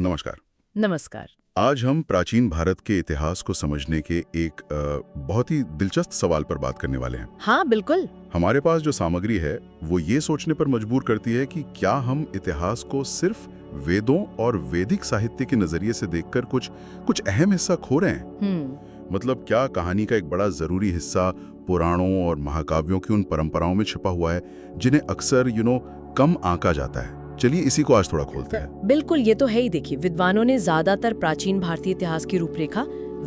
नमस्कार। नमस्कार। आज हम प्राचीन भारत के इतिहास को समझने के एक बहुत ही दिलचस्प सवाल पर बात करने वाले हैं। हाँ बिल्कुल। हमारे पास जो सामग्री है वो ये सोचने पर मजबूर करती है कि क्या हम इतिहास को सिर्फ वेदों और वैदिक साहित्य के नजरिए से देखकर कुछ अहम हिस्सा खो रहे हैं। मतलब क्या कहानी का एक बड़ा जरूरी हिस्सा पुराणों और महाकाव्यों की उन परंपराओं में छिपा हुआ है जिन्हें अक्सर कम आंका जाता है। चलिए इसी को आज थोड़ा खोलते हैं। बिल्कुल, ये तो है ही। देखिए, विद्वानों ने ज्यादातर प्राचीन भारतीय इतिहास की रूपरेखा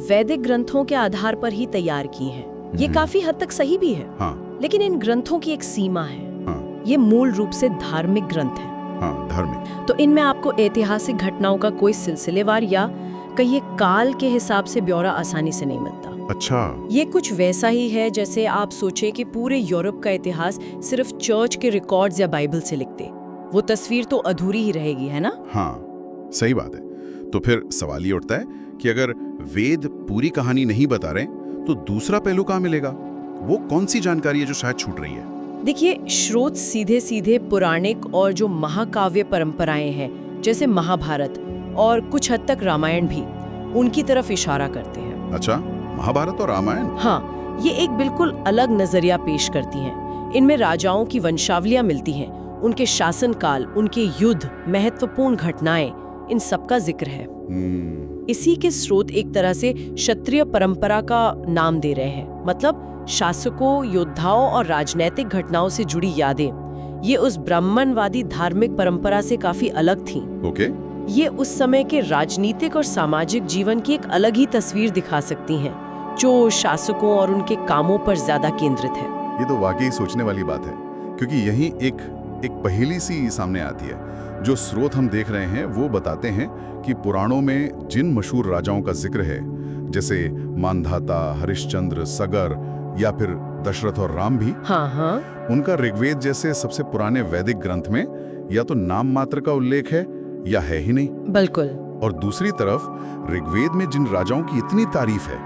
वैदिक ग्रंथों के आधार पर ही तैयार की है। ये काफी हद तक सही भी है। हाँ। लेकिन इन ग्रंथों की एक सीमा है। हाँ। ये मूल रूप से धार्मिक ग्रंथ है। हाँ, धार्मिक। तो इनमें आपको ऐतिहासिक घटनाओं का कोई सिलसिलेवार या कहिए काल के हिसाब से ब्यौरा आसानी से नहीं मिलता। अच्छा। ये कुछ वैसा ही है जैसे आप सोचे कि पूरे यूरोप का इतिहास सिर्फ चर्च के रिकॉर्ड्स या बाइबल से लिखते। वो तस्वीर तो अधूरी ही रहेगी, है ना? हाँ, सही बात है। तो फिर सवाल ये उठता है कि अगर वेद पूरी कहानी नहीं बता रहे तो दूसरा पहलू कहाँ मिलेगा? वो कौन सी जानकारी है जो शायद छूट रही है? देखिए, स्रोत सीधे सीधे पौराणिक और जो महाकाव्य परंपराएं हैं जैसे महाभारत और कुछ हद तक रामायण भी उनकी तरफ इशारा करते हैं। अच्छा, महाभारत और रामायण? हाँ, ये एक बिल्कुल अलग नजरिया पेश करती हैं। इनमें राजाओं की वंशावलियां मिलती हैं, उनके शासनकाल, उनके युद्ध, महत्वपूर्ण घटनाएं, इन सब का जिक्र है। इसी के स्रोत एक तरह से क्षत्रिय परंपरा का नाम दे रहे हैं। मतलब शासकों, योद्धाओं और राजनैतिक घटनाओं से जुड़ी यादें ये उस ब्राह्मणवादी धार्मिक परंपरा से काफी अलग थीं। ओके। ये उस समय के राजनीतिक और सामाजिक जीवन की एक अलग ही तस्वीर दिखा सकती हैं, जो शासकों और उनके कामों पर ज्यादा केंद्रित है। ये तो वाकई सोचने वाली बात है, क्योंकि यही एक पहेली सी सामने आती है। जो स्रोत हम देख रहे हैं वो बताते हैं कि पुराणों में जिन मशहूर राजाओं का जिक्र है, जैसे मांधाता, हरिश्चंद्र, सगर या फिर दशरथ और राम भी, हाँ, उनका ऋग्वेद जैसे सबसे पुराने वैदिक ग्रंथ में या तो नाम मात्र का उल्लेख है या है ही नहीं। बिल्कुल। और दूसरी तरफ ऋग्वेद में जिन राजाओं की इतनी तारीफ है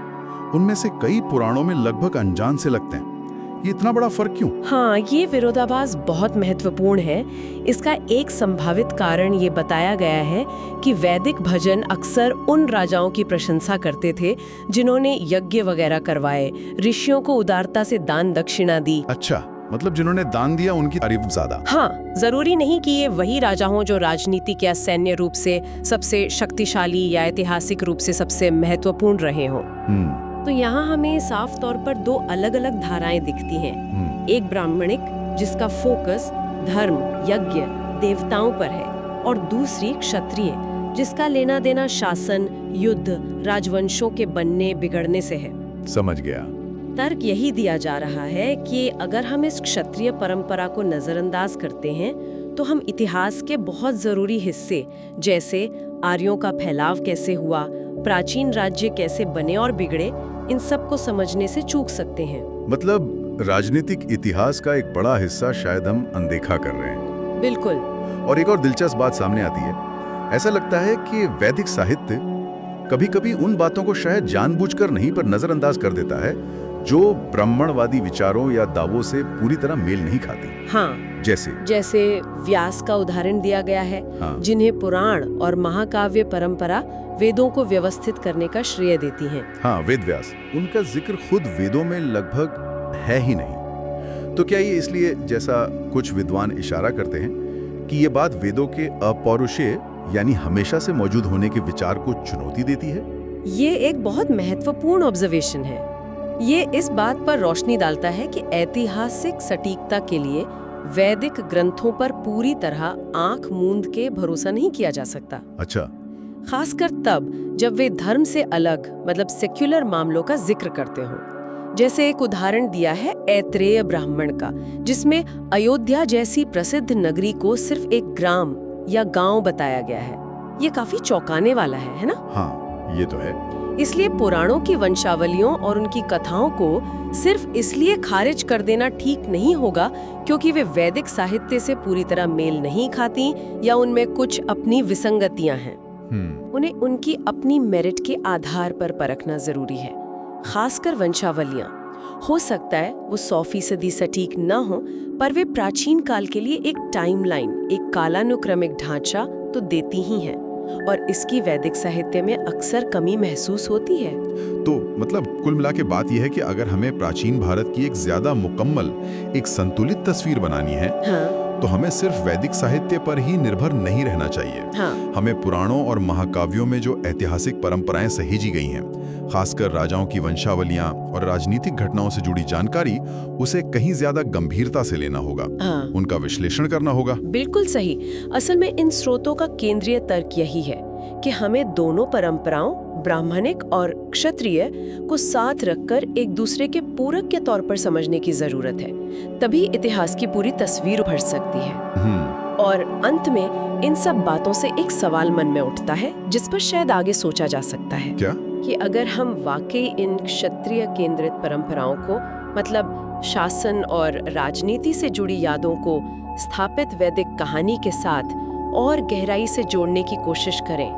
उनमें से कई पुराणों में लगभग अनजान से लगते हैं। ये इतना बड़ा फर्क क्यों? हाँ, ये विरोधाभास बहुत महत्वपूर्ण है। इसका एक संभावित कारण ये बताया गया है कि वैदिक भजन अक्सर उन राजाओं की प्रशंसा करते थे जिन्होंने यज्ञ वगैरह करवाए, ऋषियों को उदारता से दान दक्षिणा दी। अच्छा, मतलब जिन्होंने दान दिया उनकी तारीफ ज्यादा। हाँ, जरूरी नहीं कि ये वही राजा हों जो राजनीतिक या सैन्य रूप से सबसे शक्तिशाली या ऐतिहासिक रूप से सबसे महत्वपूर्ण रहे हों। तो यहाँ हमें साफ तौर पर दो अलग अलग धाराएं दिखती हैं। एक ब्राह्मणिक जिसका फोकस धर्म, यज्ञ, देवताओं पर है, और दूसरी क्षत्रिय जिसका लेना देना शासन, युद्ध, राजवंशों के बनने बिगड़ने से है। समझ गया। तर्क यही दिया जा रहा है कि अगर हम इस क्षत्रिय परंपरा को नजरअंदाज करते हैं तो हम इतिहास के बहुत जरूरी हिस्से जैसे आर्यों का फैलाव कैसे हुआ, प्राचीन राज्य कैसे बने और बिगड़े, इन सब को समझने से चूक सकते हैं। मतलब राजनीतिक इतिहास का एक बड़ा हिस्सा शायद हम अनदेखा कर रहे हैं। बिल्कुल। और एक और दिलचस्प बात सामने आती है। ऐसा लगता है कि वैदिक साहित्य कभी-कभी उन बातों को शायद जानबूझकर नहीं पर नजरअंदाज कर देता है जो ब्राह्मणवादी विचारों या दावों से पूरी तरह मेल नहीं खाती। हाँ, जैसे व्यास का उदाहरण दिया गया है। हाँ। जिन्हें पुराण और महाकाव्य परंपरा वेदों को व्यवस्थित करने का श्रेय देती हैं। हाँ, वेद व्यास, उनका जिक्र खुद वेदों में लगभग है ही नहीं। तो क्या ये इसलिए, जैसा कुछ विद्वान इशारा करते हैं, कि ये बात वेदों के अपौरुषेय यानी हमेशा से मौजूद होने के विचार को चुनौती देती है? ये एक बहुत महत्वपूर्ण ऑब्जर्वेशन है। ये इस बात पर रोशनी डालता है कि ऐतिहासिक सटीकता के लिए वैदिक ग्रंथों पर पूरी तरह आंख मूंद के भरोसा नहीं किया जा सकता। अच्छा। खासकर तब जब वे धर्म से अलग, मतलब सेक्युलर मामलों का जिक्र करते हों। जैसे एक उदाहरण दिया है ऐत्रेय ब्राह्मण का, जिसमें अयोध्या जैसी प्रसिद्ध नगरी को सिर्फ एक ग्राम या गांव बताया गया है। ये काफी चौंकाने वाला है ना? हाँ, ये तो है। इसलिए पुराणों की वंशावलियों और उनकी कथाओं को सिर्फ इसलिए खारिज कर देना ठीक नहीं होगा क्योंकि वे वैदिक साहित्य से पूरी तरह मेल नहीं खाती या उनमें कुछ अपनी विसंगतियां हैं। उन्हें उनकी अपनी मेरिट के आधार पर परखना जरूरी है। खासकर वंशावलियां, हो सकता है वो 100% सटीक न हो, पर वे प्राचीन काल के लिए एक टाइमलाइन, एक कालानुक्रमिक ढांचा तो देती ही हैं। और इसकी वैदिक साहित्य में अक्सर कमी महसूस होती है। तो मतलब कुल मिला के बात यह है कि अगर हमें प्राचीन भारत की एक ज्यादा मुकम्मल, एक संतुलित तस्वीर बनानी है, हाँ। तो हमें सिर्फ वैदिक साहित्य पर ही निर्भर नहीं रहना चाहिए। हाँ। हमें पुराणों और महाकाव्यों में जो ऐतिहासिक परंपराएं सहेजी गई हैं, खासकर राजाओं की वंशावलियां और राजनीतिक घटनाओं से जुड़ी जानकारी, उसे कहीं ज्यादा गंभीरता से लेना होगा। हाँ। उनका विश्लेषण करना होगा। बिल्कुल सही। असल में इन स्रोतों का केंद्रीय तर्क यही है कि हमें दोनों परंपराओं, ब्राह्मणिक और क्षत्रिय, को साथ रखकर एक दूसरे के पूरक के तौर पर समझने की जरूरत है। तभी इतिहास की पूरी तस्वीर उभर सकती है। और अंत में इन सब बातों से एक सवाल मन में उठता है, जिस पर शायद आगे सोचा जा सकता है। क्या? कि अगर हम वाकई इन क्षत्रिय केंद्रित परंपराओं को, मतलब शासन और राजनीति से जुड़ी यादों को, स्थापित वैदिक कहानी के साथ और गहराई से जोड़ने की कोशिश करें,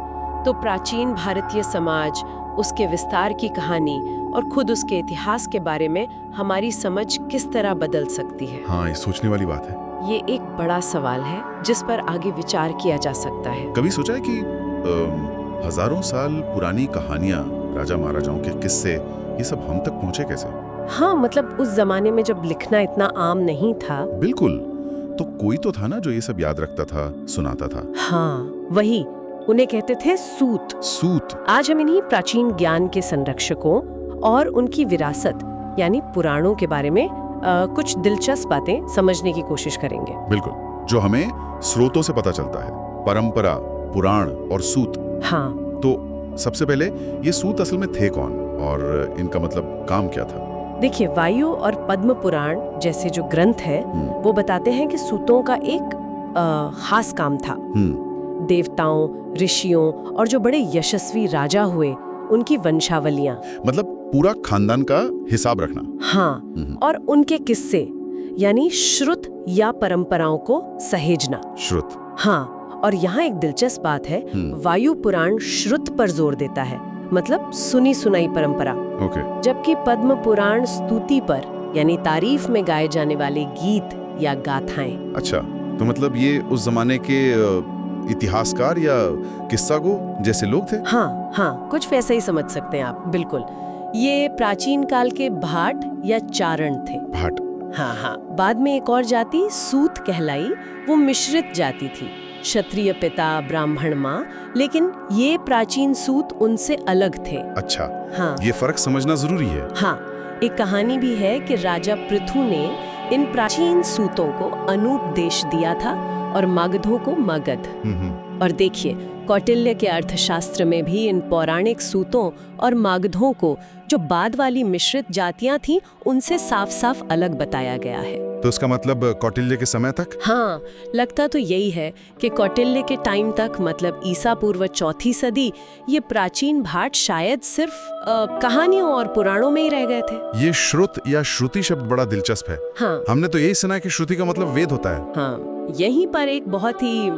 तो प्राचीन भारतीय समाज, उसके विस्तार की कहानी और खुद उसके इतिहास के बारे में हमारी समझ किस तरह बदल सकती है। हाँ, ये सोचने वाली बात है। ये एक बड़ा सवाल है जिस पर आगे विचार किया जा सकता है। कभी सोचा है कि हजारों साल पुरानी कहानियां, राजा महाराजाओं के किस्से, ये सब हम तक पहुंचे कैसे? हाँ, मतलब उस जमाने में जब लिखना इतना आम नहीं था। बिल्कुल। तो कोई तो था ना जो ये सब याद रखता था, सुनाता था। हाँ, वही। उन्हें कहते थे सूत। सूत। आज हम इन्हीं प्राचीन ज्ञान के संरक्षकों और उनकी विरासत यानी पुराणों के बारे में कुछ दिलचस्प बातें समझने की कोशिश करेंगे। बिल्कुल, जो हमें स्रोतों से पता चलता है, परंपरा, पुराण और सूत। हाँ। तो सबसे पहले ये सूत असल में थे कौन और इनका मतलब काम क्या था? देखिए, वायु और पद्म पुराण जैसे जो ग्रंथ है, वो बताते हैं कि सूतों का एक खास काम था। देवताओं, ऋषियों और जो बड़े यशस्वी राजा हुए, उनकी वंशावलियां, मतलब पूरा खानदान का हिसाब रखना। हाँ, और उनके किस्से यानी श्रुत या परंपराओं को सहेजना। श्रुत। हाँ, और यहाँ एक दिलचस्प बात है, वायु पुराण श्रुत पर जोर देता है, मतलब सुनी सुनाई परंपरा। जबकि पद्म पुराण स्तुति पर यानी तारीफ में गाए जाने वाले गीत या गाथाएं। अच्छा, तो मतलब ये उस जमाने के इतिहासकार या किस्सागो जैसे लोग थे? हाँ, कुछ वैसे ही समझ सकते हैं आप। बिल्कुल, ये प्राचीन काल के भाट या चारण थे। भाट। हाँ। बाद में एक और जाति सूत कहलाई, वो मिश्रित जाति थी, क्षत्रिय पिता ब्राह्मण माँ, लेकिन ये प्राचीन सूत उनसे अलग थे। अच्छा। हाँ, ये फर्क समझना जरूरी है। हाँ, एक कहानी भी है कि राजा पृथु ने इन प्राचीन सूतों को अनुपदेश दिया था और मगधों को मगध। और देखिए, कौटिल्य के अर्थशास्त्र में भी इन पौराणिक सूतों और मगधों को, जो बाद वाली मिश्रित जातियां थीं, उनसे साफ साफ अलग बताया गया है। तो इसका मतलब कौटिल्य के समय तक? हाँ, लगता तो यही है कि कौटिल्य के टाइम तक, मतलब ईसा पूर्व 4वीं सदी, ये प्राचीन भाट शायद सिर्फ कहानियों और पुराणों में ही रह गए थे। ये श्रुत या श्रुति शब्द बड़ा दिलचस्प है। हाँ, हमने तो यही सुना है कि श्रुति का मतलब वेद होता है। हाँ, यहीं पर एक बहुत ही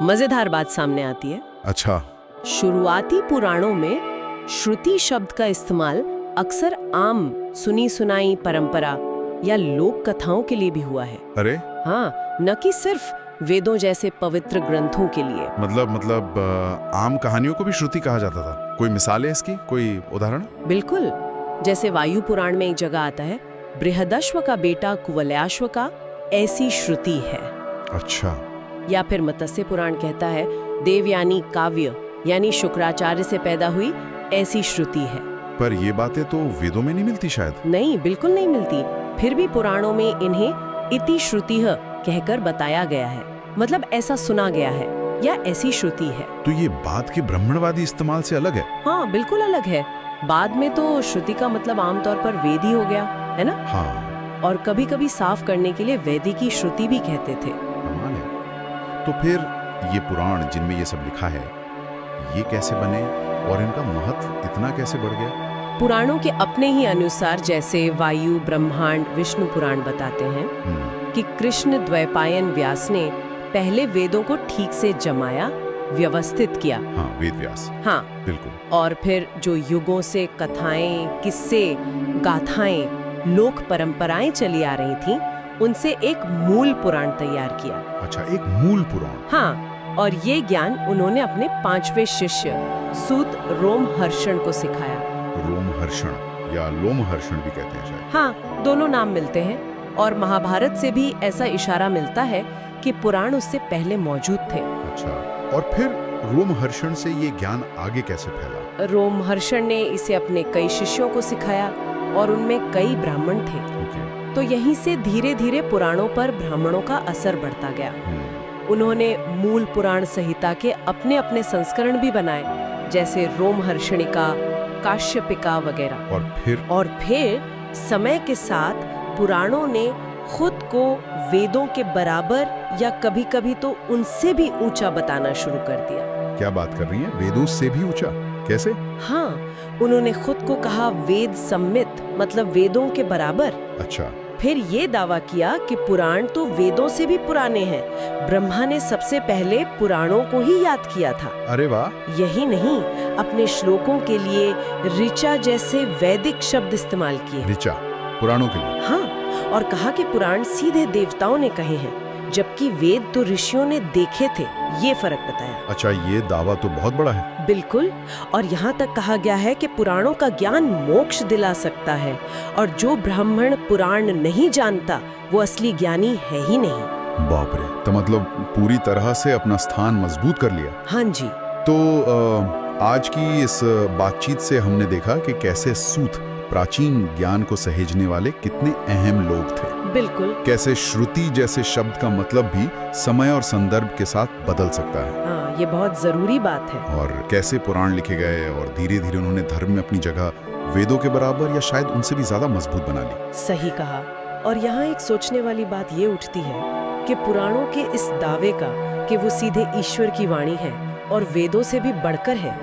मजेदार बात सामने आती है। अच्छा। शुरुआती पुराणों में श्रुति शब्द का इस्तेमाल अक्सर आम सुनी सुनाई परंपरा या लोक कथाओं के लिए भी हुआ है। अरे हाँ, न कि सिर्फ वेदों जैसे पवित्र ग्रंथों के लिए। मतलब आम कहानियों को भी श्रुति कहा जाता था। कोई मिसाल है इसकी, कोई उदाहरण? बिल्कुल, जैसे वायु पुराण में एक जगह आता है, बृहदश्व का बेटा कुवलयाश्व का ऐसी श्रुति है। अच्छा। या फिर मत्स्य पुराण कहता है, देवयानी काव्य यानी शुक्राचार्य से पैदा हुई ऐसी श्रुति है। पर ये बातें तो वेदों में नहीं मिलती शायद। नहीं, बिल्कुल नहीं मिलती। फिर भी पुराणों में इन्हें इति श्रुतिः कहकर बताया गया है, मतलब ऐसा सुना गया है या ऐसी श्रुति है। तो ये बाद के ब्राह्मणवादी इस्तेमाल से अलग है? हाँ, बिल्कुल अलग है। बाद में तो श्रुति का मतलब आमतौर पर वेद ही हो गया है ना। हाँ। और कभी कभी साफ करने के लिए वैदिकी श्रुति भी कहते थे। तो फिर ये पुराण जिनमें ये सब लिखा है, ये कैसे बने और इनका महत्व इतना कैसे बढ़ गया? पुराणों के अपने ही अनुसार, जैसे वायु, ब्रह्मांड, विष्णु पुराण बताते हैं कि कृष्ण द्वैपायन व्यास ने पहले वेदों को ठीक से जमाया, व्यवस्थित किया। हाँ, वेद व्यास। हाँ, बिल्कुल। और फिर जो युगों से कथाएं, किस्से, गाथाएं, लोक परंपराएं चली आ रही थीं, उनसे एक मूल पुराण तैयार किया। अच्छा, एक मूल पुराण। हाँ, और ये ज्ञान उन्होंने अपने 5वें शिष्य सूत रोमहर्षण को सिखाया। रोमहर्षण या लोमहर्षण भी कहते हैं शायद। हाँ, दोनों नाम मिलते हैं और महाभारत से भी ऐसा इशारा मिलता है कि पुराण उससे पहले मौजूद थे। अच्छा, और फिर रोमहर्षण से ये ज्ञान आगे कैसे फैला? रोमहर्षण ने इसे अपने कई शिष्यों को सिखाया और उनमें कई ब्राह्मण थे। तो यहीं से धीरे धीरे पुराणों पर ब्राह्मणों का असर बढ़ता गया। उन्होंने मूल पुराण संहिता के अपने अपने संस्करण भी बनाए, जैसे रोमहर्षणिका, काश्यपिका वगैरह। और फिर समय के साथ पुराणों ने खुद को वेदों के बराबर या कभी-कभी तो उनसे भी ऊंचा बताना शुरू कर दिया। क्या बात कर रही हैं? वेदों से भी ऊंचा? कैसे? हाँ, उन्होंने खुद को कहा वेद सम्मित, मतलब वेदों के बराबर। अच्छा। फिर ये दावा किया कि पुराण तो वेदों से भी पुराने हैं। ब्रह्मा ने सबसे पहले पुराणों को ही याद किया था। अरे वाह! यही नहीं, अपने श्लोकों के लिए ऋचा जैसे वैदिक शब्द इस्तेमाल किए। ऋचा पुराणों के लिए? हाँ, और कहा कि पुराण सीधे देवताओं ने कहे हैं, जबकि वेद तो ऋषियों ने देखे थे। ये फर्क बताया। अच्छा, ये दावा तो बहुत बड़ा है। बिल्कुल, और यहाँ तक कहा गया है कि पुराणों का ज्ञान मोक्ष दिला सकता है और जो ब्राह्मण पुराण नहीं जानता वो असली ज्ञानी है ही नहीं। बाप रे, तो मतलब पूरी तरह से अपना स्थान मजबूत कर लिया। हाँ जी। तो आज की इस बातचीत से हमने देखा कि कैसे सूत प्राचीन ज्ञान को सहेजने वाले कितने अहम लोग थे। बिल्कुल। कैसे श्रुति जैसे शब्द का मतलब भी समय और संदर्भ के साथ बदल सकता है। हाँ, ये बहुत जरूरी बात है। और कैसे पुराण लिखे गए और धीरे धीरे उन्होंने धर्म में अपनी जगह वेदों के बराबर या शायद उनसे भी ज्यादा मजबूत बना ली। सही कहा। और यहाँ एक सोचने वाली बात ये उठती है कि पुराणों के इस दावे का कि वो सीधे ईश्वर की वाणी है और वेदों से भी बढ़कर है,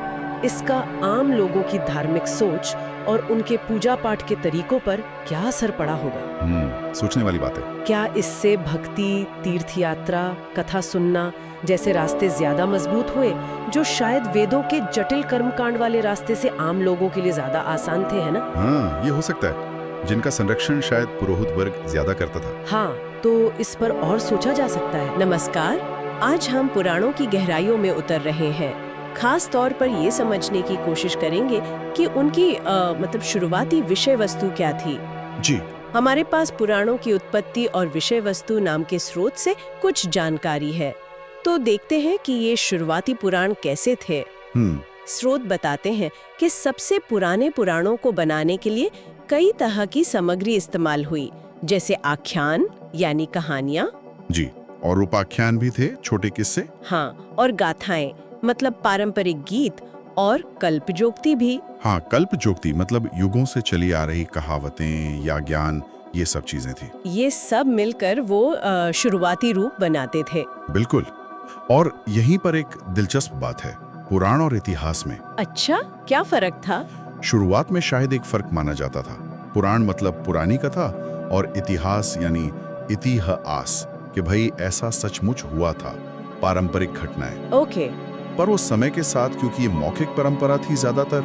इसका आम लोगों की धार्मिक सोच और उनके पूजा पाठ के तरीकों पर क्या असर पड़ा होगा? सोचने वाली बात है। क्या इससे भक्ति, तीर्थ यात्रा, कथा सुनना जैसे रास्ते ज्यादा मजबूत हुए, जो शायद वेदों के जटिल कर्मकांड वाले रास्ते से आम लोगों के लिए ज्यादा आसान थे, है ना? हाँ, ये हो सकता है, जिनका संरक्षण शायद पुरोहित वर्ग ज्यादा करता था। हाँ, तो इस पर और सोचा जा सकता है। नमस्कार, आज हम पुराणों की गहराइयों में उतर रहे हैं। खास तौर पर ये समझने की कोशिश करेंगे कि उनकी मतलब शुरुआती विषय वस्तु क्या थी। जी। हमारे पास पुराणों की उत्पत्ति और विषय वस्तु नाम के स्रोत से कुछ जानकारी है, तो देखते हैं कि ये शुरुआती पुराण कैसे थे। स्रोत बताते हैं कि सबसे पुराने पुराणों को बनाने के लिए कई तरह की सामग्री इस्तेमाल हुई, जैसे आख्यान यानी कहानियाँ। जी, और उपाख्यान भी थे, छोटे किस्से। हाँ, और गाथाएं मतलब पारंपरिक गीत, और कल्पजोक्ति भी। हाँ, कल्पजोक्ति मतलब युगों से चली आ रही कहावतें या ज्ञान, ये सब चीजें थी। ये सब मिलकर वो शुरुआती रूप बनाते थे। बिल्कुल। और यहीं पर एक दिलचस्प बात है पुराण और इतिहास में। अच्छा, क्या फर्क था? शुरुआत में शायद एक फर्क माना जाता था। पुराण मतलब पुरानी कथा और इतिहास यानी इतिहास, कि भाई ऐसा सचमुच हुआ था, पारंपरिक घटनाएं। ओके। पर वो समय के साथ क्योंकि ये मौखिक परंपरा थी ज्यादातर,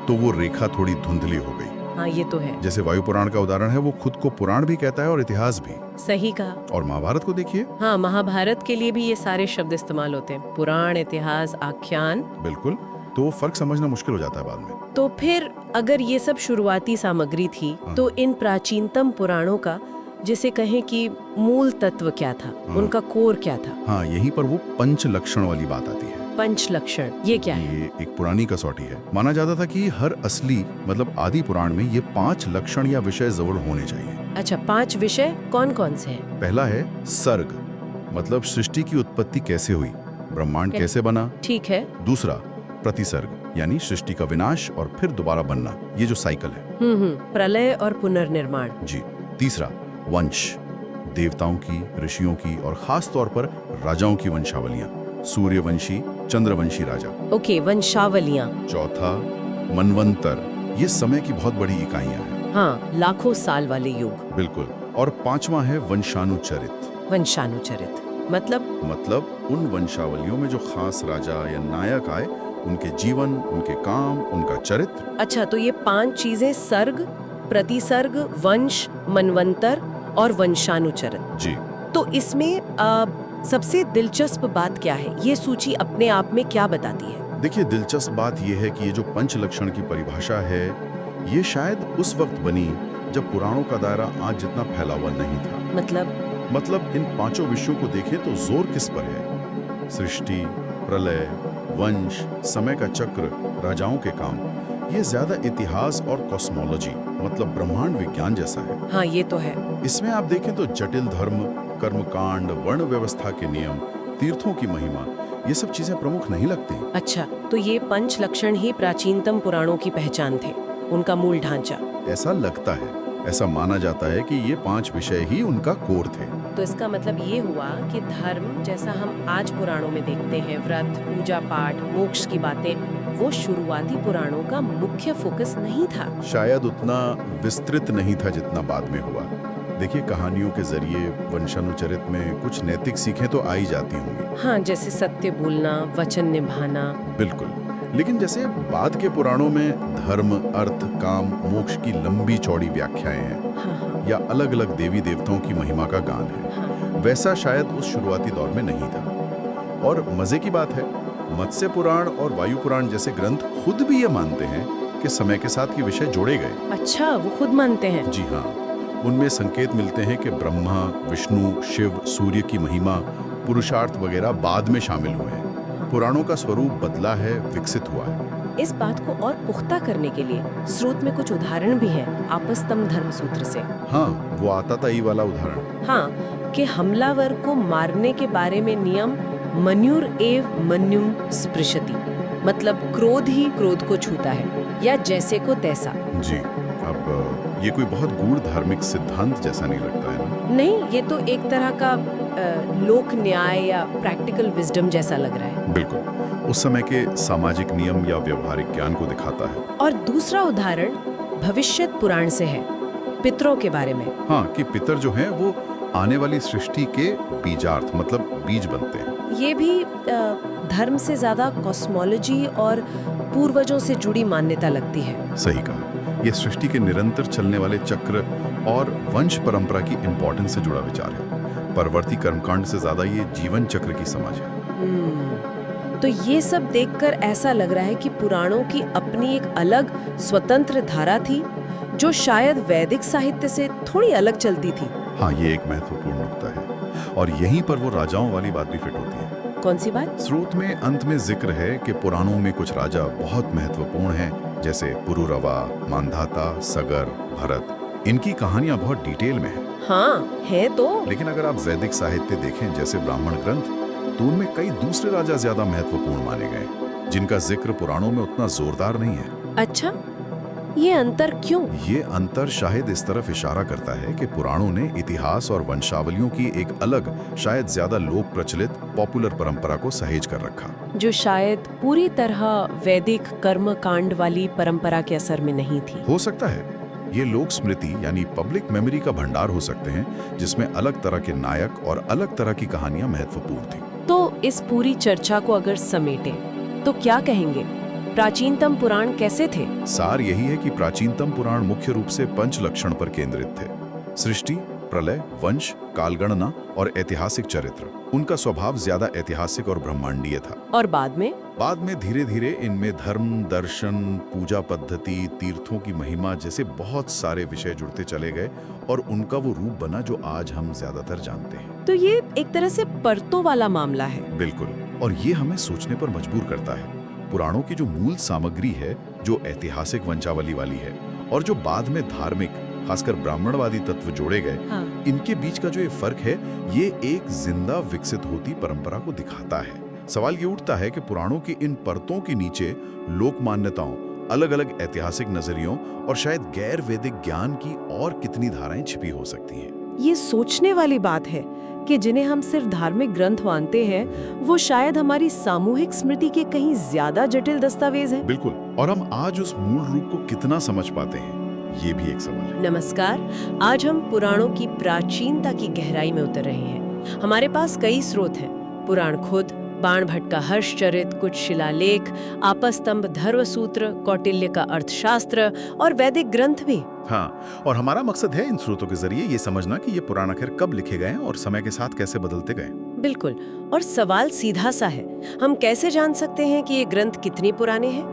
तो वो रेखा थोड़ी धुंधली हो गई। हाँ, ये तो है। जैसे वायु पुराण का उदाहरण है, वो खुद को पुराण भी कहता है और इतिहास भी। सही कहा। और महाभारत को देखिए। हाँ, महाभारत के लिए भी ये सारे शब्द इस्तेमाल होते हैं, पुराण, इतिहास, आख्यान। बिल्कुल, तो फर्क समझना मुश्किल हो जाता है बाद में। तो फिर अगर ये सब शुरुआती सामग्री थी, तो इन प्राचीनतम पुराणों का, जिसे कहें कि मूल तत्व क्या था, उनका कोर क्या था? हाँ, यहीं पर वो पंच लक्षण वाली बात आती है। पंच लक्षण ये क्या है? ये एक पुरानी कसौटी है। माना जाता था कि हर असली मतलब आदि पुराण में ये 5 लक्षण या विषय जरूर होने चाहिए। अच्छा, 5 विषय कौन कौन से हैं? पहला है सर्ग, मतलब सृष्टि की उत्पत्ति कैसे हुई, ब्रह्मांड कैसे बना। ठीक है। दूसरा प्रतिसर्ग, यानी सृष्टि का विनाश और फिर दोबारा बनना, ये जो साइकिल है। प्रलय और पुनर्निर्माण। जी। तीसरा वंश, देवताओं की, ऋषियों की और खास तौर पर राजाओं की वंशावलियां, सूर्यवंशी, चंद्रवंशी राजा। ओके, वंशावलियां। चौथा मनवंतर, ये समय की बहुत बड़ी इकाइयां हैं। हाँ, लाखों साल वाले युग। बिल्कुल। और पांचवा है वंशानुचरित। वंशानुचरित मतलब उन वंशावलियों में जो खास राजा या नायक आए, उनके जीवन, उनके काम, उनका चरित्र। अच्छा, तो ये 5 चीजें सर्ग, प्रतिसर्ग, वंश, मनवंतर और वंशानुचरित। जी। तो इसमें सबसे दिलचस्प बात क्या है? ये सूची अपने आप में क्या बताती है? देखिए, दिलचस्प बात यह है कि ये जो पंच लक्षण की परिभाषा है, ये शायद उस वक्त बनी जब पुराणों का दायरा आज जितना फैला हुआ नहीं था। मतलब इन पांचों विषयों को देखें तो जोर किस पर है? सृष्टि, प्रलय, वंश, समय का चक्र, राजाओं के काम, ये ज्यादा इतिहास और कॉस्मोलॉजी मतलब ब्रह्मांड विज्ञान जैसा है। हाँ, ये तो है। इसमें आप देखें तो जटिल धर्म, कर्मकांड, वर्ण व्यवस्था के नियम, तीर्थों की महिमा, ये सब चीजें प्रमुख नहीं लगती। अच्छा, तो ये पंच लक्षण ही प्राचीनतम पुराणों की पहचान थे, उनका मूल ढांचा। ऐसा लगता है, ऐसा माना जाता है कि ये 5 विषय ही उनका कोर थे। तो इसका मतलब ये हुआ कि धर्म जैसा हम आज पुराणों में देखते हैं, व्रत, पूजा पाठ, मोक्ष की बातें, वो शुरुआती पुराणों का मुख्य फोकस नहीं था। शायद उतना विस्तृत नहीं था जितना बाद में हुआ। देखिए, कहानियों के जरिए वंशानुचरित में कुछ नैतिक सीखें तो आई जाती होंगी। हाँ, जैसे सत्य बोलना, वचन निभाना। बिल्कुल, लेकिन जैसे बाद के पुराणों में धर्म, अर्थ, काम, मोक्ष की लंबी चौड़ी व्याख्याएं हैं। हाँ। या अलग अलग देवी देवताओं की महिमा का गान है। हाँ। वैसा शायद उस शुरुआती दौर में नहीं था। और मजे की बात है, मत्स्य पुराण और वायु पुराण जैसे ग्रंथ खुद भी ये मानते हैं कि समय के साथ ये विषय जोड़े गए। अच्छा, वो खुद मानते हैं? जी हाँ, उनमें संकेत मिलते हैं कि ब्रह्मा, विष्णु, शिव, सूर्य की महिमा, पुरुषार्थ वगैरह बाद में शामिल हुए हैं। पुराणों का स्वरूप बदला है, विकसित हुआ है। इस बात को और पुख्ता करने के लिए स्रोत में कुछ उदाहरण भी हैं, आपस्तम्भ धर्म सूत्र से। हाँ, वो आताताई वाला उदाहरण। हाँ, कि हमलावर को मारने के बारे में नियम मन्युर एव मन्युम स्पृशति, मतलब क्रोध ही क्रोध को छूता है, या जैसे को तैसा। जी, अब ये कोई बहुत गूढ़ धार्मिक सिद्धांत जैसा नहीं लगता है ना? नहीं, ये तो एक तरह का लोक न्याय या प्रैक्टिकल विजडम जैसा लग रहा है। बिल्कुल, उस समय के सामाजिक नियम या व्यवहारिक ज्ञान को दिखाता है। और दूसरा उदाहरण भविष्यत पुराण से है, पितरों के बारे में। हाँ, कि पितर जो हैं वो आने वाली सृष्टि के बीजार्थ मतलब बीज बनते हैं। ये भी धर्म से ज्यादा कॉस्मोलॉजी और पूर्वजों से जुड़ी मान्यता लगती है। सही कहा, ये सृष्टि के निरंतर चलने वाले चक्र और वंश परंपरा की इम्पोर्टेंस से जुड़ा विचार है। परवर्ती कर्मकांड से ज्यादा ये जीवन चक्र की समझ है। तो ये सब देखकर ऐसा लग रहा है कि पुराणों की अपनी एक अलग स्वतंत्र धारा थी, जो शायद वैदिक साहित्य से थोड़ी अलग चलती थी। हाँ, ये एक महत्वपूर्ण नुक्ता है और यहीं पर वो राजाओं वाली बात भी फिट होती है। कौन सी बात? स्रोत में अंत में जिक्र है कि पुराणों में कुछ राजा बहुत महत्वपूर्ण हैं, जैसे पुरुरवा, मांधाता, सगर, भरत। इनकी कहानियां बहुत डिटेल में है। हाँ, है तो। लेकिन अगर आप वैदिक साहित्य देखें, जैसे ब्राह्मण ग्रंथ, तो उनमें कई दूसरे राजा ज्यादा महत्वपूर्ण माने गए, जिनका जिक्र पुराणों में उतना जोरदार नहीं है। अच्छा, ये अंतर क्यों? ये अंतर शायद इस तरफ इशारा करता है कि पुराणों ने इतिहास और वंशावलियों की एक अलग, शायद ज्यादा लोक प्रचलित पॉपुलर परंपरा को सहेज कर रखा, जो शायद पूरी तरह वैदिक कर्म कांड वाली परंपरा के असर में नहीं थी। हो सकता है ये लोक स्मृति यानी पब्लिक मेमोरी का भंडार हो सकते हैं, जिसमें अलग तरह के नायक और अलग तरह की कहानियां महत्वपूर्ण थी। तो इस पूरी चर्चा को अगर समेटें तो क्या कहेंगे, प्राचीनतम पुराण कैसे थे? सार यही है कि प्राचीनतम पुराण मुख्य रूप से पंच लक्षण पर केंद्रित थे: सृष्टि, प्रलय, वंश, कालगणना और ऐतिहासिक चरित्र। उनका स्वभाव ज्यादा ऐतिहासिक और ब्रह्मांडीय था। और बाद में धीरे धीरे इनमें धर्म, दर्शन, पूजा पद्धति, तीर्थों की महिमा जैसे बहुत सारे विषय जुड़ते चले गए और उनका वो रूप बना जो आज हम ज्यादातर जानते हैं। तो ये एक तरह से परतों वाला मामला है। बिल्कुल, और ये हमें सोचने पर मजबूर करता है। पुराणों की जो मूल सामग्री है, जो ऐतिहासिक वंशावली वाली है, और जो बाद में धार्मिक, खासकर ब्राह्मणवादी तत्व जोड़े गए, हाँ। इनके बीच का जो ये फर्क है, ये एक जिंदा विकसित होती परंपरा को दिखाता है। सवाल ये उठता है कि पुराणों की इन परतों के नीचे लोक मान्यताओं, अलग अलग ऐतिहासिक नजरियों और शायद गैर वैदिक ज्ञान की और कितनी धाराएं छिपी हो सकती हैं। ये सोचने वाली बात है कि जिन्हें हम सिर्फ धार्मिक ग्रंथ मानते हैं, वो शायद हमारी सामूहिक स्मृति के कहीं ज्यादा जटिल दस्तावेज हैं। बिल्कुल, और हम आज उस मूल रूप को कितना समझ पाते हैं, ये भी एक सवाल है। नमस्कार, आज हम पुराणों की प्राचीनता की गहराई में उतर रहे हैं। हमारे पास कई स्रोत हैं, पुराण खुद, बाण भट्ट का हर्षचरित, कुछ शिलालेख, आपस्तंभ धर्मसूत्र, कौटिल्य का अर्थशास्त्र और वैदिक ग्रंथ भी। हाँ, और हमारा मकसद है इन स्रोतों के जरिए ये समझना कि ये पुराण आखिर कब लिखे गए और समय के साथ कैसे बदलते गए। बिल्कुल। और सवाल सीधा सा है, हम कैसे जान सकते हैं कि ये ग्रंथ कितने पुराने हैं?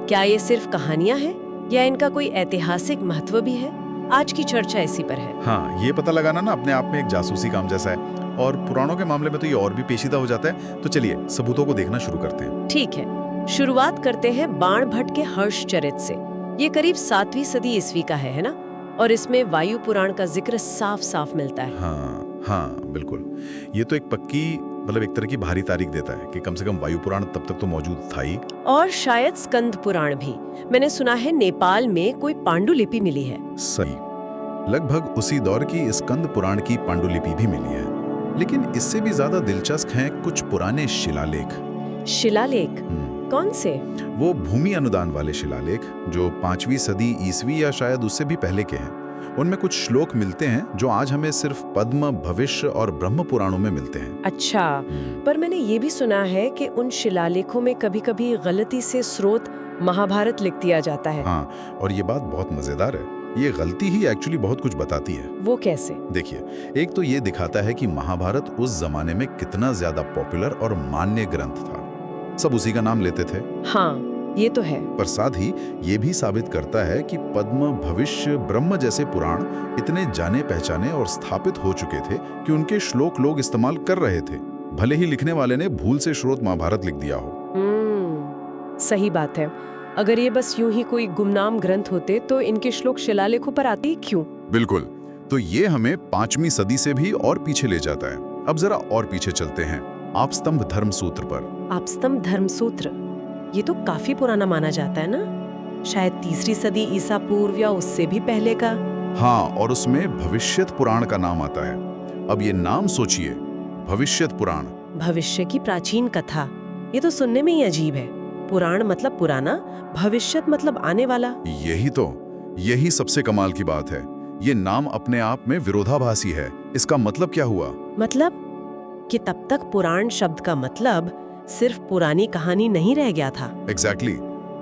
क्या ये सिर्फ कहानियां हैं या इनका कोई ऐतिहासिक महत्व भी है? आज की चर्चा इसी पर है। हाँ, ये पता लगाना ना अपने आप में एक जासूसी काम जैसा है, और पुराणों के मामले में तो ये और भी पेचीदा हो जाता है। तो चलिए सबूतों को देखना शुरू करते हैं। ठीक है, शुरुआत करते हैं बाण भट्ट के हर्षचरित से। ये करीब 7वीं सदी ईस्वी का है ना? और इसमें वायु पुराण का जिक्र साफ साफ मिलता है। हाँ, बिल्कुल। ये तो एक पक्की, मतलब एक तरह की भारी तारीख देता है कि कम से कम वायु पुराण तब तक तो मौजूद था ही। और शायद स्कंद पुराण भी। मैंने सुना है नेपाल में कोई पांडुलिपि मिली है। सही, लगभग उसी दौर की स्कंद पुराण की पांडुलिपि भी मिली है। लेकिन इससे भी ज्यादा दिलचस्प हैं कुछ पुराने शिलालेख। शिलालेख? कौन से? वो भूमि अनुदान वाले शिलालेख जो 5वीं सदी ईस्वी या शायद उससे भी पहले के हैं। उनमें कुछ श्लोक मिलते हैं जो आज हमें सिर्फ पद्म, भविष्य और ब्रह्म पुराणों में मिलते हैं। अच्छा, पर मैंने ये भी सुना है कि उन शिलालेखों में कभी-कभी गलती से स्रोत महाभारत लिख दिया जाता है। हाँ, और ये बात बहुत मजेदार है। ये गलती ही एक्चुअली बहुत कुछ बताती है। वो कैसे? देखिए, एक तो ये दिखाता है कि महाभारत उस जमाने में कितना ज्यादा पॉपुलर और मान्य ग्रंथ था। सब उसी का नाम लेते थे। हाँ, ये तो है। पर साथ ही ये भी साबित करता है कि पद्म, भविष्य, ब्रह्म जैसे पुराण इतने जाने पहचाने और स्थापित हो चुके थे कि उनके श्लोक लोग इस्तेमाल कर रहे थे, भले ही लिखने वाले ने भूल से स्रोत महाभारत लिख दिया हो। सही बात है। अगर ये बस यूं ही कोई गुमनाम ग्रंथ होते तो इनके श्लोक शिलालेखों पर आते ही क्यों? बिल्कुल। तो ये हमें 5वीं सदी से भी और पीछे ले जाता है। अब जरा और पीछे चलते हैं, आपस्तंभ धर्मसूत्र पर। आपस्तंभ धर्मसूत्र, ये तो काफी पुराना माना जाता है ना? शायद 3री सदी ईसा पूर्व या उससे भी पहले का। हाँ, और उसमें भविष्यत पुराण का नाम आता है। अब ये नाम सोचिए, भविष्यत पुराण। भविष्य की प्राचीन कथा, ये तो सुनने में ही अजीब है। पुराण मतलब पुराना, भविष्यत मतलब आने वाला। यही सबसे कमाल की बात है। ये नाम अपने आप में विरोधाभासी है। इसका मतलब क्या हुआ? मतलब कि तब तक पुराण शब्द का मतलब सिर्फ पुरानी कहानी नहीं रह गया था। एग्जैक्टली।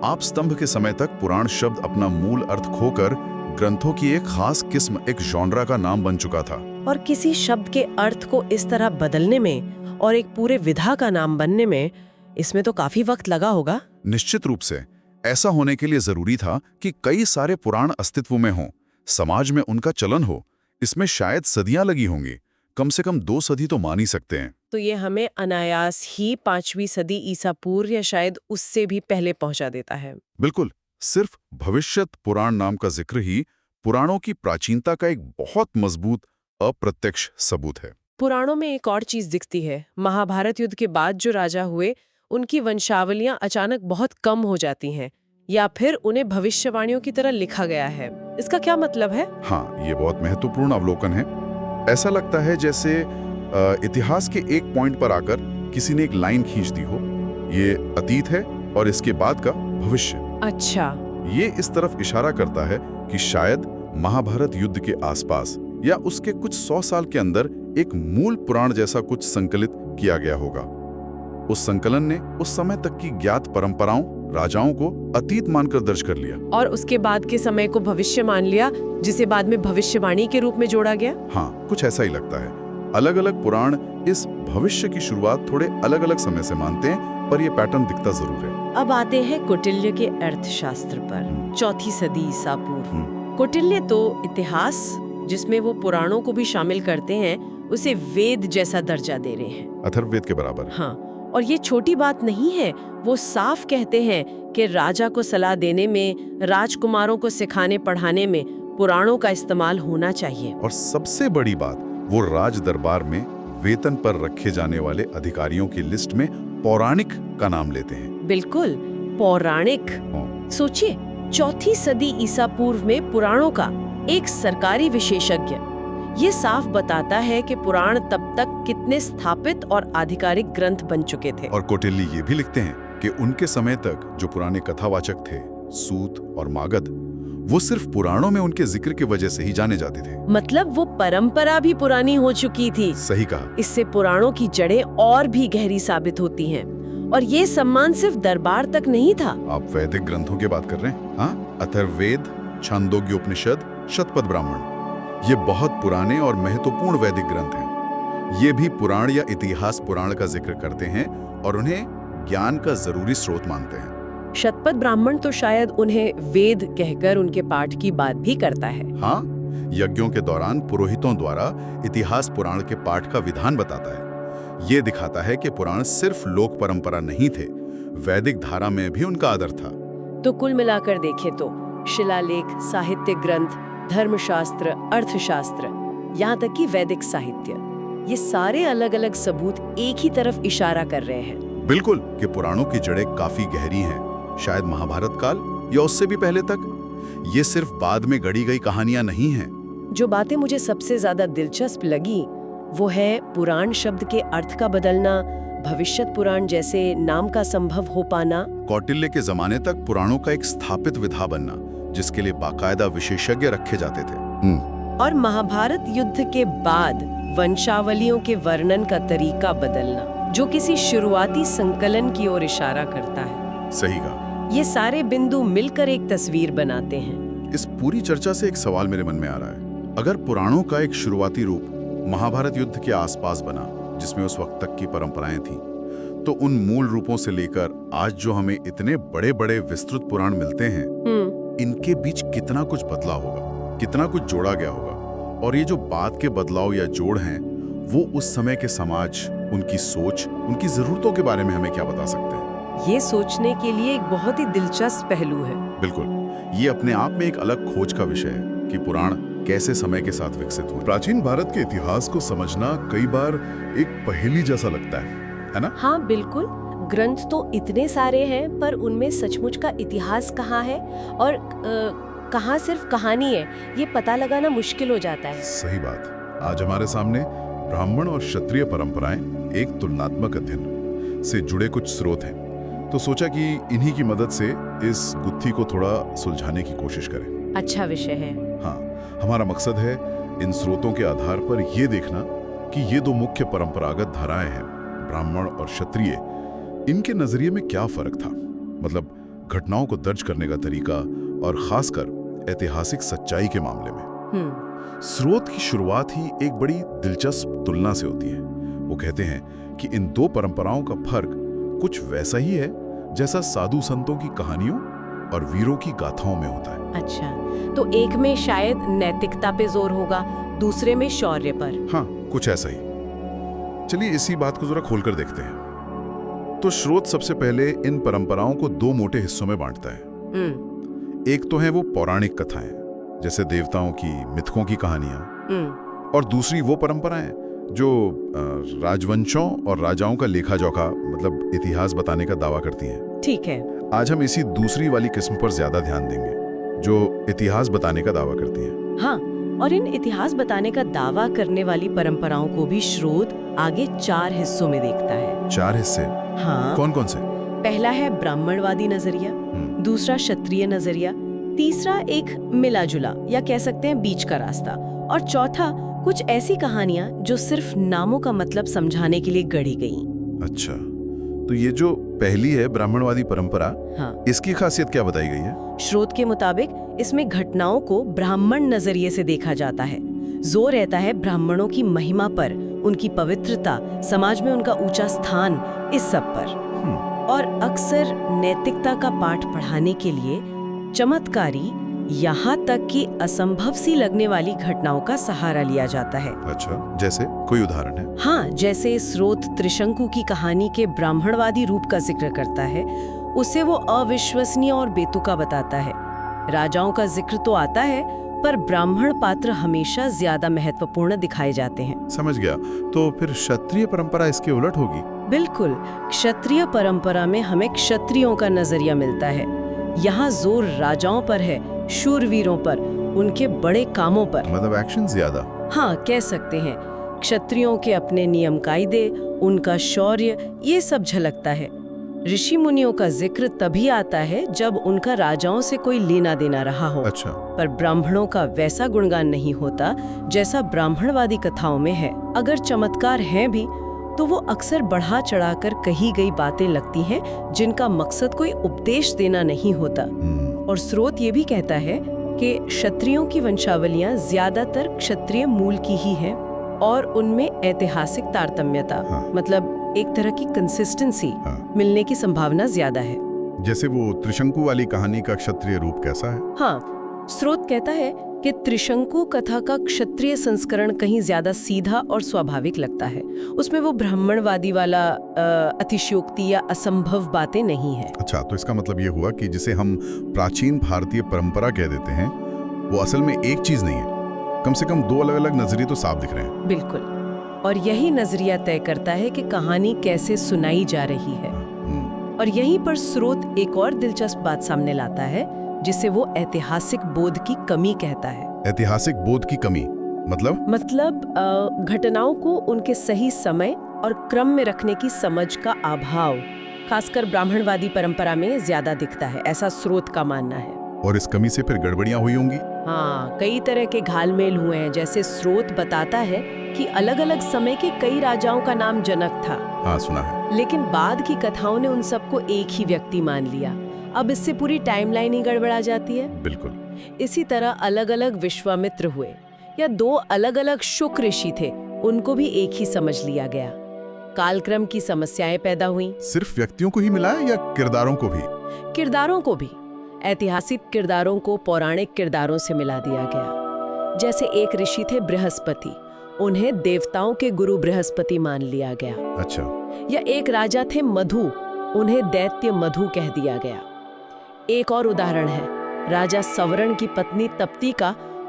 आपस्तंभ के समय तक पुराण शब्द अपना मूल अर्थ खोकर ग्रंथों की एक खास किस्म, एक जॉनरा का नाम बन चुका था। और किसी शब्द के अर्थ को इस तरह बदलने में और एक पूरे विधा का नाम बनने में, इसमें तो काफी वक्त लगा होगा। निश्चित रूप से। ऐसा होने के लिए जरूरी था कि कई सारे पुराण अस्तित्व में हों, समाज में उनका चलन हो। इसमें शायद सदियां लगी होंगी, कम से कम 2 सदी तो मान ही सकते हैं। तो ये हमें अनायास ही 5वीं सदी ईसा पूर्व या शायद उससे भी पहले पहुंचा देता है। बिल्कुल। सिर्फ भविष्यत पुराण नाम का जिक्र ही पुराणों की प्राचीनता का एक बहुत मजबूत अप्रत्यक्ष सबूत है। पुराणों में एक और चीज दिखती है। महाभारत युद्ध के बाद जो राजा हुए, उनकी वंशावलियां अचानक बहुत कम हो जाती हैं, या फिर उन्हें भविष्यवाणियों की तरह लिखा गया है। इसका क्या मतलब है? हाँ, ये बहुत महत्वपूर्ण अवलोकन है। ऐसा लगता है जैसे इतिहास के एक पॉइंट पर आकर किसी ने एक लाइन खींच दी हो। ये अतीत है और इसके बाद का भविष्य। अच्छा। ये इस तरफ इशारा करता है कि शायद महाभारत युद्ध के आसपास या उसके कुछ 100 साल के अंदर एक मूल पुराण जैसा कुछ संकलित किया गया होगा। उस संकलन ने उस समय तक की ज्ञात परंपराओं, राजाओं को अतीत मानकर दर्ज कर लिया और उसके बाद के समय को भविष्य मान लिया, जिसे बाद में भविष्यवाणी के रूप में जोड़ा गया। हाँ, कुछ ऐसा ही लगता है। अलग अलग पुराण इस भविष्य की शुरुआत थोड़े अलग अलग समय से मानते हैं, पर यह पैटर्न दिखता जरूर है। अब आते हैं कौटिल्य के अर्थशास्त्र पर। 4वीं सदी ईसा पूर्व। कौटिल्य तो इतिहास, जिसमें वो पुराणों को भी शामिल करते हैं, उसे वेद जैसा दर्जा दे रहे हैं, अथर्ववेद के बराबर। हाँ, और ये छोटी बात नहीं है। वो साफ कहते हैं कि राजा को सलाह देने में, राजकुमारों को सिखाने पढ़ाने में पुराणों का इस्तेमाल होना चाहिए। और सबसे बड़ी बात, वो राज दरबार में वेतन पर रखे जाने वाले अधिकारियों की लिस्ट में पौराणिक का नाम लेते हैं। बिल्कुल, पौराणिक। सोचिए, 4वीं सदी ईसा पूर्व में पुराणों का एक सरकारी विशेषज्ञ। ये साफ बताता है कि पुराण तब तक कितने स्थापित और आधिकारिक ग्रंथ बन चुके थे। और कौटिल्य ये भी लिखते हैं कि उनके समय तक जो पुराने कथावाचक थे, सूत और मागध, वो सिर्फ पुराणों में उनके जिक्र की वजह से ही जाने जाते थे। मतलब वो परंपरा भी पुरानी हो चुकी थी। सही कहा। इससे पुराणों की जड़ें और भी गहरी साबित होती हैं। और ये सम्मान सिर्फ दरबार तक नहीं था। आप वैदिक ग्रंथों की बात कर रहे हैं? हाँ, अथर्ववेद, छांदोग्योपनिषद, शतपथ ब्राह्मण, ये बहुत पुराने और महत्वपूर्ण वैदिक ग्रंथ हैं। ये भी पुराण या इतिहास पुराण का जिक्र करते हैं और उन्हें ज्ञान का जरूरी स्रोत मानते हैं। शतपथ ब्राह्मण तो शायद उन्हें वेद कहकर उनके पाठ की बात भी करता है। हाँ, यज्ञों के दौरान पुरोहितों द्वारा इतिहास पुराण के पाठ का विधान बताता है। ये दिखाता है कि पुराण सिर्फ लोक परंपरा नहीं थे, वैदिक धारा में भी उनका आदर था। तो कुल मिलाकर देखें तो शिलालेख, साहित्य ग्रंथ, धर्मशास्त्र, अर्थशास्त्र, यहाँ तक कि वैदिक साहित्य, ये सारे अलग अलग सबूत एक ही तरफ इशारा कर रहे हैं। बिल्कुल, कि पुराणों की जड़ें काफी गहरी हैं, शायद महाभारत काल या उससे भी पहले तक। ये सिर्फ बाद में गढ़ी गई कहानियां नहीं हैं। जो बातें मुझे सबसे ज्यादा दिलचस्प लगी वो है पुराण शब्द के अर्थ का बदलना, भविष्यत पुराण जैसे नाम का संभव हो पाना, कौटिल्य के जमाने तक पुराणों का एक स्थापित विधा बनना, जिसके लिए बाकायदा विशेषज्ञ रखे जाते थे। और महाभारत युद्ध के बाद वंशावलियों के वर्णन का तरीका बदलना, जो किसी शुरुआती संकलन की ओर इशारा करता है। सही कहा। ये सारे बिंदु मिलकर एक तस्वीर बनाते हैं। इस पूरी चर्चा से एक सवाल मेरे मन में आ रहा है। अगर पुराणों का एक शुरुआती रूप महाभारत युद्ध के आसपास बना, जिसमें उस वक्त तक की परंपराएं थीं, तो उन मूल रूपों से लेकर आज जो हमें इतने बड़े बड़े विस्तृत पुराण मिलते हैं, इनके बीच कितना कुछ बदला होगा, कितना कुछ जोड़ा गया होगा। और ये जो बात के बदलाव या जोड़ हैं, वो उस समय के समाज, उनकी सोच, उनकी जरूरतों के बारे में हमें क्या बता सकते हैं? ये सोचने के लिए एक बहुत ही दिलचस्प पहलू है। बिल्कुल, ये अपने आप में एक अलग खोज का विषय है कि पुराण कैसे समय के साथ विकसित हुए। प्राचीन भारत के इतिहास को समझना कई बार एक पहेली जैसा लगता है ना? हाँ बिल्कुल, ग्रंथ तो इतने सारे हैं, पर उनमें सचमुच का इतिहास कहाँ है और कहाँ सिर्फ कहानी है, ये पता लगाना मुश्किल हो जाता है। सही बात। आज हमारे सामने ब्राह्मण और क्षत्रिय परंपराएं एक तुलनात्मक अध्ययन से जुड़े कुछ स्रोत हैं, तो सोचा कि इन्हीं की मदद से इस गुत्थी को थोड़ा सुलझाने की कोशिश करें। अच्छा विषय है। हाँ, हमारा मकसद है इन स्रोतों के आधार पर यह देखना कि ये दो मुख्य परंपरागत धाराएं हैं, ब्राह्मण और क्षत्रिय, इनके नजरिए में क्या फर्क था। मतलब घटनाओं को दर्ज करने का तरीका और खासकर ऐतिहासिक सच्चाई के मामले में। स्रोत की शुरुआत ही एक बड़ी दिलचस्प तुलना से होती है। वो कहते हैं कि इन दो परंपराओं का फर्क कुछ वैसा ही है जैसा साधु संतों की कहानियों और वीरों की गाथाओं में होता है। अच्छा, तो एक में शायद नैतिकता पे जोर होगा, दूसरे में शौर्य पर। हाँ, कुछ ऐसा ही। चलिए इसी बात को जरा खोलकर देखते हैं। तो स्रोत सबसे पहले इन परंपराओं को दो मोटे हिस्सों में बांटता है। एक तो है वो पौराणिक कथाएं, जैसे देवताओं की, मिथकों की कहानियां, और दूसरी वो परंपराएं जो राजवंशों और राजाओं का लेखा जोखा, मतलब इतिहास बताने का दावा करती हैं। ठीक है। आज हम इसी दूसरी वाली किस्म पर ज्यादा ध्यान देंगे, जो इतिहास बताने का दावा करती हैं। हाँ, और इन इतिहास बताने का दावा करने वाली परंपराओं को भी स्रोत आगे 4 हिस्सों में देखता है। 4 हिस्से? हाँ। कौन कौन से? पहला है ब्राह्मणवादी नजरिया, दूसरा क्षत्रिय नजरिया, तीसरा एक मिला जुला या कह सकते हैं बीच का रास्ता, और चौथा कुछ ऐसी कहानियां जो सिर्फ नामों का मतलब समझाने के लिए गढ़ी गईं। अच्छा, तो ये जो पहली है ब्राह्मणवादी परंपरा, हाँ, इसकी खासियत क्या बताई गई है? स्रोत के मुताबिक इसमें घटनाओं को ब्राह्मण नजरिए से देखा जाता है। जोर रहता है ब्राह्मणों की महिमा पर, उनकी पवित्रता, समाज में उनका ऊंचा स्थान, इस सब पर। और अक्सर नैतिकता का पाठ पढ़ाने के लिए चमत्कारी, यहाँ तक कि असंभव सी लगने वाली घटनाओं का सहारा लिया जाता है। अच्छा, जैसे कोई उदाहरण है? हाँ, जैसे स्रोत त्रिशंकु की कहानी के ब्राह्मणवादी रूप का जिक्र करता है, उसे वो अविश्वसनीय और बेतुका बताता है। राजाओं का जिक्र तो आता है, पर ब्राह्मण पात्र हमेशा ज्यादा महत्वपूर्ण दिखाए जाते हैं। समझ गया। तो फिर क्षत्रिय परंपरा इसके उलट होगी? बिल्कुल, क्षत्रिय परंपरा में हमें क्षत्रियों का नजरिया मिलता है। यहाँ जोर राजाओं पर है, शूरवीरों पर, उनके बड़े कामों पर। मतलब एक्शन ज्यादा? हाँ, कह सकते हैं। क्षत्रियों के अपने नियम कायदे, उनका शौर्य, ये सब झलकता है। ऋषि मुनियों का जिक्र तभी आता है जब उनका राजाओं से कोई लेना देना रहा हो। अच्छा। पर ब्राह्मणों का वैसा गुणगान नहीं होता जैसा ब्राह्मणवादी कथाओं में है। अगर चमत्कार हैं भी तो वो अक्सर बढ़ा चढ़ाकर कही गई बातें लगती हैं, जिनका मकसद कोई उपदेश देना नहीं होता। और स्रोत ये भी कहता है कि क्षत्रियों की वंशावलियां ज्यादातर क्षत्रिय मूल की ही हैं। और उनमें ऐतिहासिक तारतम्यता, मतलब एक तरह की कंसिस्टेंसी मिलने की संभावना ज्यादा है। जैसे वो त्रिशंकु वाली कहानी का क्षत्रिय रूप कैसा है? हाँ, स्रोत कहता है कि त्रिशंकु कथा का क्षत्रिय संस्करण कहीं ज्यादा सीधा और स्वाभाविक लगता है। उसमें वो ब्राह्मणवादी वाला अतिशयोक्ति या असंभव बातें नहीं है। अच्छा, तो इसका मतलब ये हुआ कि जिसे हम प्राचीन भारतीय परंपरा कह देते हैं वो असल में एक चीज नहीं है, कम से कम दो अलग अलग नजरिए तो साफ दिख रहे हैं। बिल्कुल, और यही नजरिया तय करता है कि कहानी कैसे सुनाई जा रही है। और यहीं पर स्रोत एक और दिलचस्प बात सामने लाता है, जिसे वो ऐतिहासिक बोध की कमी कहता है। ऐतिहासिक बोध की कमी मतलब घटनाओं को उनके सही समय और क्रम में रखने की समझ का अभाव खासकर ब्राह्मणवादी परंपरा में ज्यादा दिखता है, ऐसा स्रोत का मानना है। और इस कमी से फिर गड़बड़ियां हुई होंगी। हाँ, कई तरह के घालमेल हुए हैं। जैसे स्रोत बताता है कि अलग अलग समय के कई राजाओं का नाम जनक था। हाँ, सुना है। लेकिन बाद की कथाओं ने उन सबको एक ही व्यक्ति मान लिया। अब इससे पूरी टाइमलाइन ही गड़बड़ा जाती है। बिल्कुल। इसी तरह अलग अलग विश्वामित्र हुए या दो अलग अलग शुक ऋषि थे, उनको भी एक ही समझ लिया गया। कालक्रम की समस्याएं पैदा हुई। सिर्फ व्यक्तियों को ही मिलाया या किरदारों को भी? किरदारों को भी। ऐतिहासिक किरदारों को पौराणिक किरदारों से मिला दिया गया। जैसे एक ऋषि थे बृहस्पति, उन्हें देवताओं के गुरु बृहस्पति मान लिया गया। अच्छा। या एक राजा थे मधु, उन्हें दैत्य मधु कह दिया गया। एक और उदाहरण है राजा सवर्ण की पत्नी तप्ती,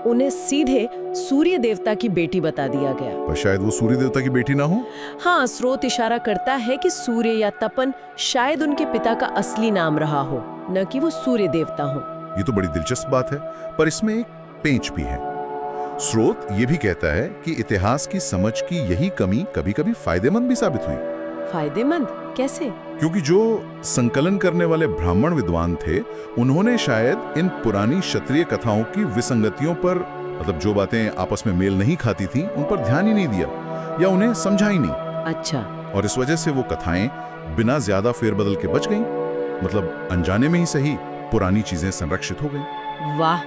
उन्हें सीधे सूर्य देवता की बेटी बता दिया गया। पर शायद वो सूर्य देवता की बेटी ना हो। हाँ, स्रोत इशारा करता है कि सूर्य या तपन शायद उनके पिता का असली नाम रहा हो, न कि वो सूर्य देवता हो। ये तो बड़ी दिलचस्प बात है, पर इसमें एक पेंच भी है। स्रोत ये भी कहता है कि इतिहास की समझ की यही कमी कभी-कभी फायदेमंद भी साबित हुई। फायदेमंद कैसे? क्योंकि जो संकलन करने वाले ब्राह्मण विद्वान थे, उन्होंने शायद इन पुरानी क्षत्रिय कथाओं की विसंगतियों पर, मतलब जो बातें आपस में मेल नहीं खाती थीं, उन पर ध्यान ही नहीं दिया या उन्हें समझा ही नहीं। अच्छा। और इस वजह से वो कथाएं बिना ज्यादा फेरबदल के बच गईं। मतलब अनजाने में ही सही, पुरानी चीजें संरक्षित हो गईं। वाह,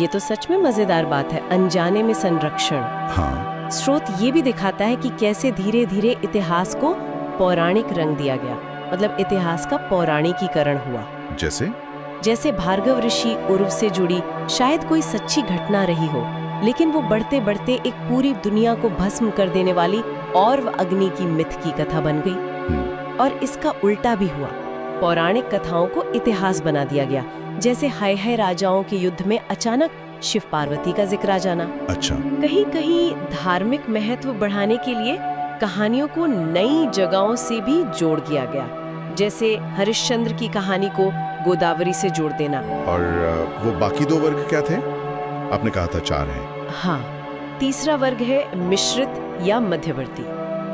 ये तो सच में मजेदार बात है, अनजाने में संरक्षण। हाँ। स्रोत ये भी दिखाता है कि कैसे धीरे धीरे इतिहास को पौराणिक रंग दिया गया, मतलब इतिहास का पौराणिकीकरण हुआ। जैसे भार्गव ऋषि उर्व से जुड़ी शायद कोई सच्ची घटना रही हो, लेकिन वो बढ़ते बढ़ते एक पूरी दुनिया को भस्म कर देने वाली और अग्नि की मिथ की कथा बन गई। और इसका उल्टा भी हुआ, पौराणिक कथाओं को इतिहास बना दिया गया। जैसे हाय हाय राजाओं के युद्ध में अचानक शिव पार्वती का जिक्र आ जाना। अच्छा। कहीं कहीं धार्मिक महत्व बढ़ाने के लिए कहानियों को नई जगहों से भी जोड़ दिया गया, जैसे हरिश्चंद्र की कहानी को गोदावरी से जोड़ देना। और वो बाकी दो वर्ग क्या थे? आपने कहा था 4 हैं। हाँ, तीसरा वर्ग है मिश्रित या मध्यवर्ती।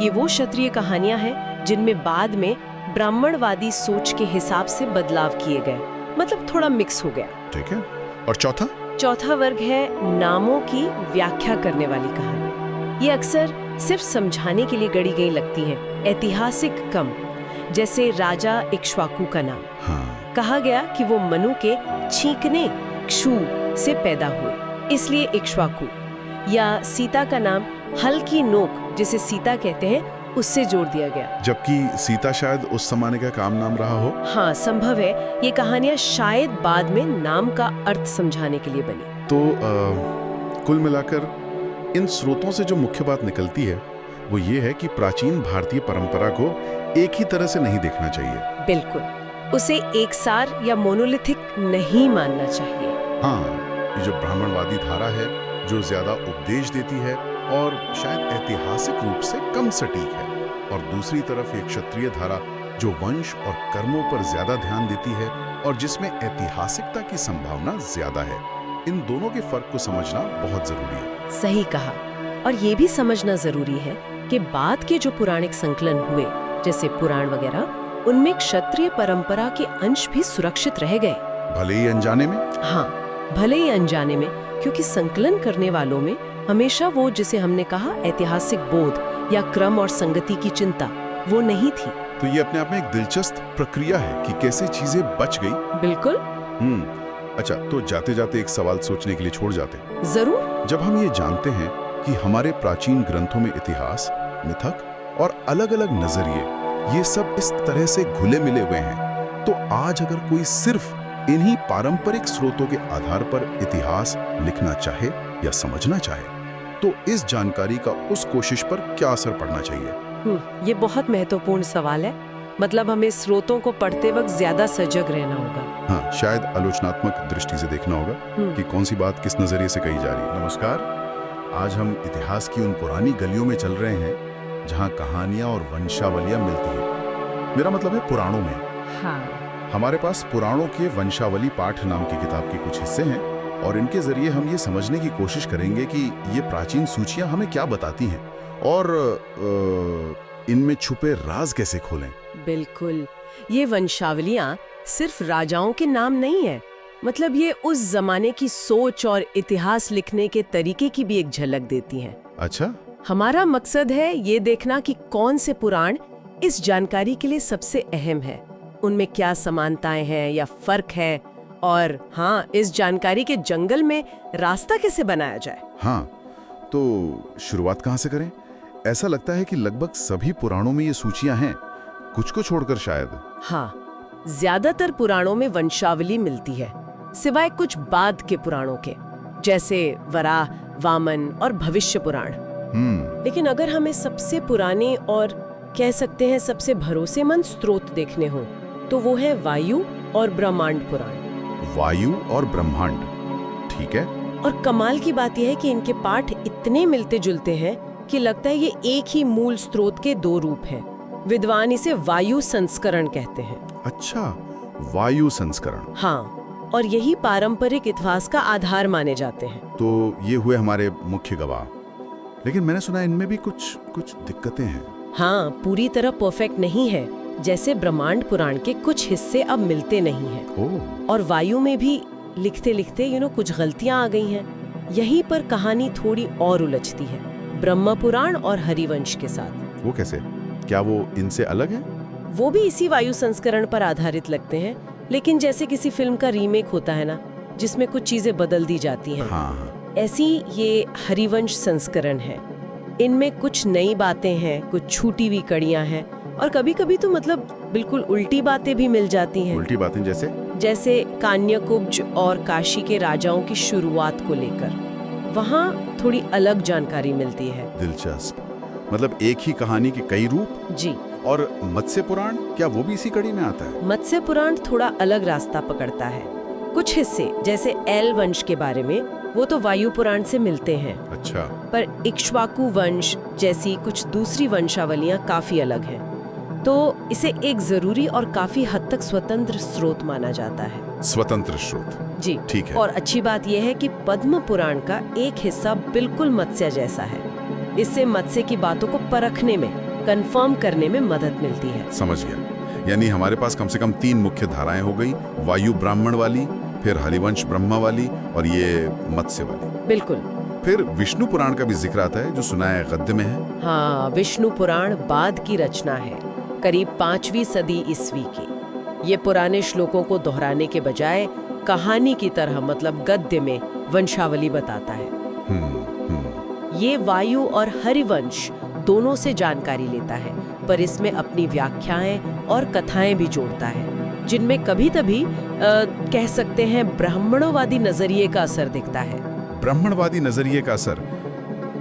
ये वो क्षत्रिय कहानियां हैं जिनमें बाद में ब्राह्मणवादी सोच के हिसाब से बदलाव किए गए, मतलब थोड़ा मिक्स हो गया। ठीक है। और चौथा वर्ग है नामों की व्याख्या करने वाली कहानी। ये अक्सर सिर्फ समझाने के लिए गढ़ी गई लगती हैं, ऐतिहासिक कम। जैसे राजा इक्ष्वाकु का नाम। हाँ। कहा गया कि वो मनु के छींकने क्षु से पैदा हुए, इसलिए इक्ष्वाकु। या सीता का नाम हल्की नोक, जिसे सीता कहते हैं, उससे जोड़ दिया गया, जबकि सीता शायद उस जमाने का काम नाम रहा हो। हाँ, संभव है। ये कहानियां शायद बाद में नाम का अर्थ समझाने के लिए बनी। तो कुल मिलाकर इन स्रोतों से जो मुख्य बात निकलती है वो ये है कि प्राचीन भारतीय परंपरा को एक ही तरह से नहीं देखना चाहिए। बिल्कुल, उसे एकसार या मोनोलिथिक नहीं मानना चाहिए। हाँ, ये जो ब्राह्मणवादी धारा है, जो ज्यादा उपदेश देती है और शायद ऐतिहासिक रूप से कम सटीक है, और दूसरी तरफ एक क्षत्रिय धारा जो वंश और कर्मों पर ज्यादा ध्यान देती है और जिसमें ऐतिहासिकता की संभावना ज्यादा है, इन दोनों के फर्क को समझना बहुत जरूरी है। सही कहा। और ये भी समझना जरूरी है कि बाद के जो पुराणिक संकलन हुए, जैसे पुराण वगैरह, उनमें क्षत्रिय परंपरा के अंश भी सुरक्षित रह गए, भले ही अनजाने में। हाँ, भले ही अनजाने में, क्योंकि संकलन करने वालों में हमेशा वो, जिसे हमने कहा, ऐतिहासिक बोध या क्रम और संगति की चिंता, वो नहीं थी। तो ये अपने आप में एक दिलचस्प प्रक्रिया है कि कैसे चीजें बच गई। बिल्कुल। अच्छा, तो जाते जाते एक सवाल सोचने के लिए छोड़ जाते हैं। जरूर। जब हम ये जानते हैं कि हमारे प्राचीन ग्रंथों में इतिहास, मिथक और अलग-अलग नजरिए ये सब इस तरह से घुले मिले हुए हैं, तो आज अगर कोई सिर्फ इन्हीं पारंपरिक स्रोतों के आधार पर इतिहास लिखना चाहे या समझना चाहे, तो इस जानकारी का उस कोशिश पर क्या असर पड़ना चाहिए? ये बहुत महत्वपूर्ण सवाल है। मतलब हमें स्रोतों को पढ़ते वक्त ज्यादा सजग रहना होगा। हाँ, शायद आलोचनात्मक दृष्टि से देखना होगा कि कौन सी बात किस नजरिए से कही जा रही है। नमस्कार, आज हम इतिहास की उन पुरानी गलियों में चल रहे हैं जहाँ कहानियां और वंशावलियां मिलती हैं। मेरा मतलब है पुराणों में। हाँ। हमारे पास पुराणों के वंशावली पाठ नाम की किताब के कुछ हिस्से हैं और इनके जरिए हम ये समझने की कोशिश करेंगे कि ये प्राचीन सूचियां हमें क्या बताती हैं और इनमें छुपे राज कैसे खोलें। बिल्कुल, ये वंशावलियां सिर्फ राजाओं के नाम नहीं है, मतलब ये उस जमाने की सोच और इतिहास लिखने के तरीके की भी एक झलक देती हैं। अच्छा, हमारा मकसद है ये देखना कि कौन से पुराण इस जानकारी के लिए सबसे अहम है, उनमें क्या समानताएं हैं या फर्क है, और हाँ, इस जानकारी के जंगल में रास्ता कैसे बनाया जाए। हाँ, तो शुरुआत कहाँ से करें? ऐसा लगता है कि लगभग सभी पुराणों में ये सूचियां हैं, कुछ को छोड़कर शायद। हाँ, ज्यादातर पुराणों में वंशावली मिलती है, सिवाय कुछ बाद के पुराणों के, जैसे वराह, वामन और भविष्य पुराण। लेकिन अगर हमें सबसे पुराने और कह सकते हैं सबसे भरोसेमंद स्रोत देखने हो, तो वो है वायु और ब्रह्मांड पुराण। वायु और ब्रह्मांड, ठीक है। और कमाल की बात यह है कि इनके पाठ इतने मिलते जुलते हैं कि लगता है ये एक ही मूल स्रोत के दो रूप हैं। विद्वान इसे वायु संस्करण कहते हैं। अच्छा, वायु संस्करण। हाँ, और यही पारंपरिक इतिहास का आधार माने जाते हैं। तो ये हुए हमारे मुख्य गवाह, लेकिन मैंने सुना इनमें भी कुछ दिक्कतें हैं। हाँ, पूरी तरह परफेक्ट नहीं है। जैसे ब्रह्मांड पुराण के कुछ हिस्से अब मिलते नहीं हैं। और वायु में भी लिखते लिखते कुछ गलतियां आ गई हैं। यहीं पर कहानी थोड़ी और उलझती है ब्रह्म पुराण और हरिवंश के साथ। वो कैसे? क्या वो इनसे अलग है? वो भी इसी वायु संस्करण पर आधारित लगते हैं, लेकिन जैसे किसी फिल्म का रीमेक होता है ना, जिसमें कुछ चीजें बदल दी जाती हैं। हाँ। ऐसी ये हरिवंश संस्करण है। इनमें कुछ नई बातें हैं, कुछ छूटी हुई कड़ियां हैं, और कभी-कभी तो मतलब बिल्कुल उल्टी बातें भी मिल जाती हैं। उल्टी बातें जैसे कान्यकुब्ज और काशी के राजाओं की शुरुआत को लेकर वहाँ थोड़ी अलग जानकारी मिलती है। दिलचस्प। मतलब एक ही कहानी के कई रूप? जी। और मत्स्य पुराण, क्या वो भी इसी कड़ी में आता है? मत्स्य पुराण थोड़ा अलग रास्ता पकड़ता है। कुछ हिस्से जैसे एल वंश के बारे में, वो तो वायु पुराण से मिलते हैं। अच्छा। पर इक्ष्वाकु वंश जैसी कुछ दूसरी वंशावलियां काफी अलग हैं, तो इसे एक जरूरी और काफी हद तक स्वतंत्र स्रोत माना जाता है। स्वतंत्र स्रोत, जी, ठीक है। और अच्छी बात यह है कि पद्म पुराण का एक हिस्सा बिल्कुल मत्स्य जैसा है। इससे मत्स्य की बातों को परखने में, कंफर्म करने में मदद मिलती है। समझ गया। यानी हमारे पास कम से कम 3 मुख्य धाराएं हो गई, वायु ब्राह्मण वाली, फिर हरिवंश ब्रह्मा वाली और ये मत्स्य वाली। बिल्कुल। फिर विष्णु पुराण का भी जिक्र आता है, जो सुना है गद्य में है। हाँ, विष्णु पुराण बाद की रचना है, करीब 5वीं सदी ईस्वी की। ये पुराने श्लोकों को दोहराने के बजाय कहानी की तरह, मतलब गद्य में वंशावली बताता है। ये वायु और हरिवंश दोनों से जानकारी लेता है, पर इसमें अपनी व्याख्याएं और कथाएं भी जोड़ता है, जिनमें कभी कभी कह सकते हैं ब्राह्मणवादी नजरिए का असर दिखता है। ब्राह्मणवादी नजरिए का असर,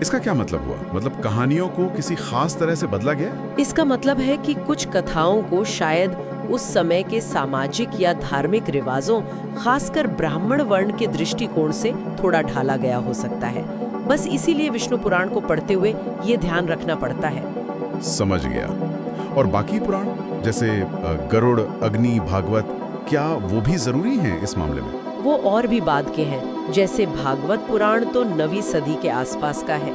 इसका क्या मतलब हुआ? मतलब कहानियों को किसी खास तरह से बदला गया? इसका मतलब है कि कुछ कथाओं को शायद उस समय के सामाजिक या धार्मिक रिवाजों, खासकर ब्राह्मण वर्ण के दृष्टिकोण से थोड़ा ढाला गया हो सकता है। बस इसीलिए विष्णु पुराण को पढ़ते हुए ये ध्यान रखना पड़ता है। समझ गया। और बाकी पुराण जैसे गरुड़, अग्नि, भागवत, क्या वो भी जरूरी हैं इस मामले में? वो और भी बाद के हैं। जैसे भागवत पुराण तो 9वीं सदी के आसपास का है।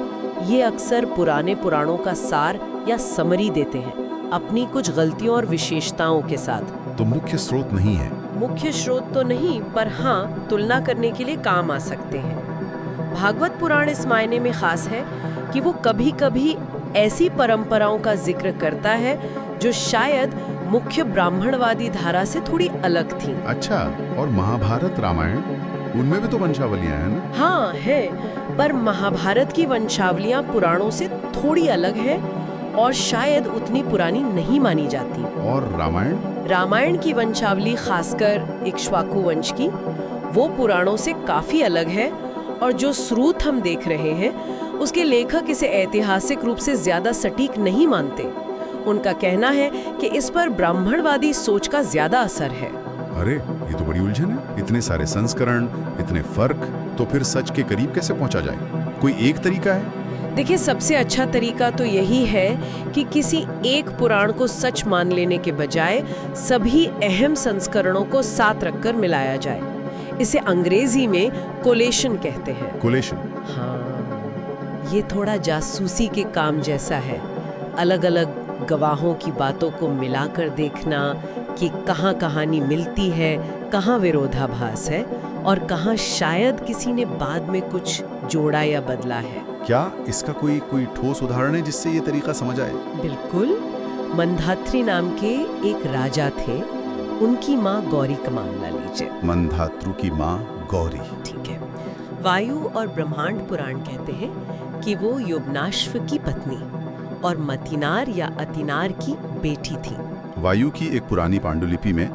ये अक्सर पुराने पुराणों का सार या समरी देते हैं, अपनी कुछ गलतियों और विशेषताओं के साथ। तो मुख्य स्रोत नहीं है? मुख्य स्रोत तो नहीं, पर हाँ, तुलना करने के लिए काम आ सकते हैं। भागवत पुराण इस मायने में खास है कि वो कभी-कभी ऐसी परंपराओं का जिक्र करता है जो शायद मुख्य ब्राह्मणवादी धारा से थोड़ी अलग थी। अच्छा, और महाभारत, रामायण? उनमें भी तो वंशावलियां हैं ना? हाँ है, पर महाभारत की वंशावलियां पुराणों से थोड़ी अलग है और शायद उतनी पुरानी नहीं मानी जाती। और रामायण? रामायण की वंशावली, खासकर इक्ष्वाकु वंश की, वो पुराणों से काफी अलग है और जो स्रोत हम देख रहे हैं उसके लेखक इसे ऐतिहासिक रूप से ज्यादा सटीक नहीं मानते। उनका कहना है कि इस पर ब्राह्मणवादी सोच का ज्यादा असर है। अरे ये तो बड़ी उलझन है, इतने सारे संस्करण, इतने फर्क, तो फिर सच के करीब कैसे पहुंचा जाए? कोई एक तरीका है? देखिए, सबसे अच्छा तरीका तो यही है कि किसी एक पुराण को सच मान लेने के बजाय सभी अहम संस्करणों को साथ रखकर मिलाया जाए। इसे अंग्रेजी में कोलेशन कहते हैं। कोलेशन? हाँ, ये थोड़ा जासूसी के काम जैसा है। अलग अलग गवाहों की बातों को मिलाकर देखना कि कहाँ कहानी मिलती है, कहाँ विरोधाभास है और कहाँ शायद किसी ने बाद में कुछ जोड़ा या बदला है। क्या इसका कोई ठोस उदाहरण है जिससे ये तरीका समझ आए? बिल्कुल। मंधात्री नाम के एक राजा थे, उनकी माँ गौरी का मामला लीजिए। मंधातृ की माँ गौरी, ठीक है। वायु और ब्रह्मांड पुराण कहते हैं कि वो युग्नाश्व की पत्नी और मतिनार या अतिनार की बेटी थी। वायु की एक पुरानी पांडुलिपि में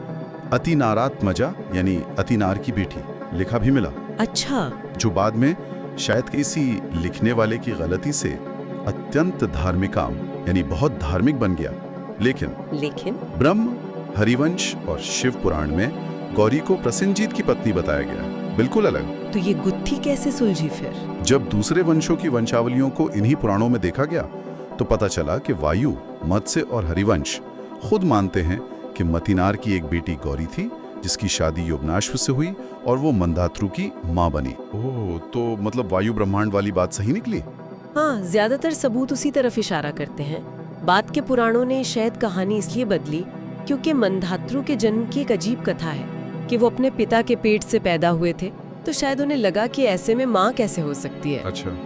अतिनारात्मजा यानी अतिनार की बेटी लिखा भी मिला। अच्छा। जो बाद में शायद किसी लिखने वाले की गलती से अत्यंत धार्मिकाम यानी बहुत धार्मिक बन गया। लेकिन ब्रह्म, हरिवंश और शिव पुराण में गौरी को प्रसेनजीत की पत्नी बताया गया, बिल्कुल अलग। तो ये गुत्थी कैसे सुलझी फिर? जब दूसरे वंशों की वंशावलियों को इन्हीं पुराणों में देखा गया तो पता चला कि वायु, मत्स्य और हरिवंश खुद मानते हैं कि मतिनार की एक बेटी गौरी थी जिसकी शादी युग्नाश्व से हुई और वो मंधातृ की माँ बनी। ओह, तो मतलब वायु ब्रह्मांड वाली बात सही निकली? हाँ, ज्यादातर सबूत उसी तरफ इशारा करते हैं। बाद के पुराणों ने शायद कहानी इसलिए बदली क्योंकि मंधातृ के जन्म की एक अजीब कथा है कि वो अपने पिता के पेट से पैदा हुए थे, तो शायद उन्हें लगा कि ऐसे में माँ कैसे हो सकती है। अच्छा।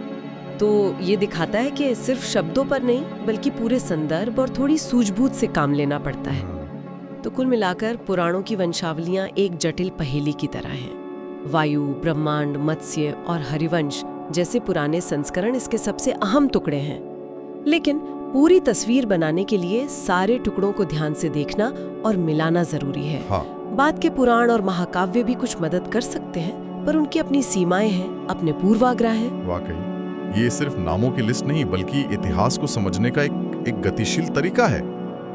तो ये दिखाता है कि सिर्फ शब्दों पर नहीं बल्कि पूरे संदर्भ और थोड़ी सूझबूझ से काम लेना पड़ता है। तो कुल मिलाकर पुराणों की वंशावलियां एक जटिल पहेली की तरह हैं। वायु, ब्रह्मांड, मत्स्य और हरिवंश जैसे पुराने संस्करण इसके सबसे अहम टुकड़े हैं। लेकिन पूरी तस्वीर बनाने के लिए सारे टुकड़ों को ध्यान से देखना और मिलाना जरूरी है। हाँ। बाद के पुराण और महाकाव्य भी कुछ मदद कर सकते हैं, पर उनकी अपनी सीमाएं हैं, अपने पूर्वाग्रह हैं। वाकई ये सिर्फ नामों की लिस्ट नहीं बल्कि इतिहास को समझने का एक गतिशील तरीका है।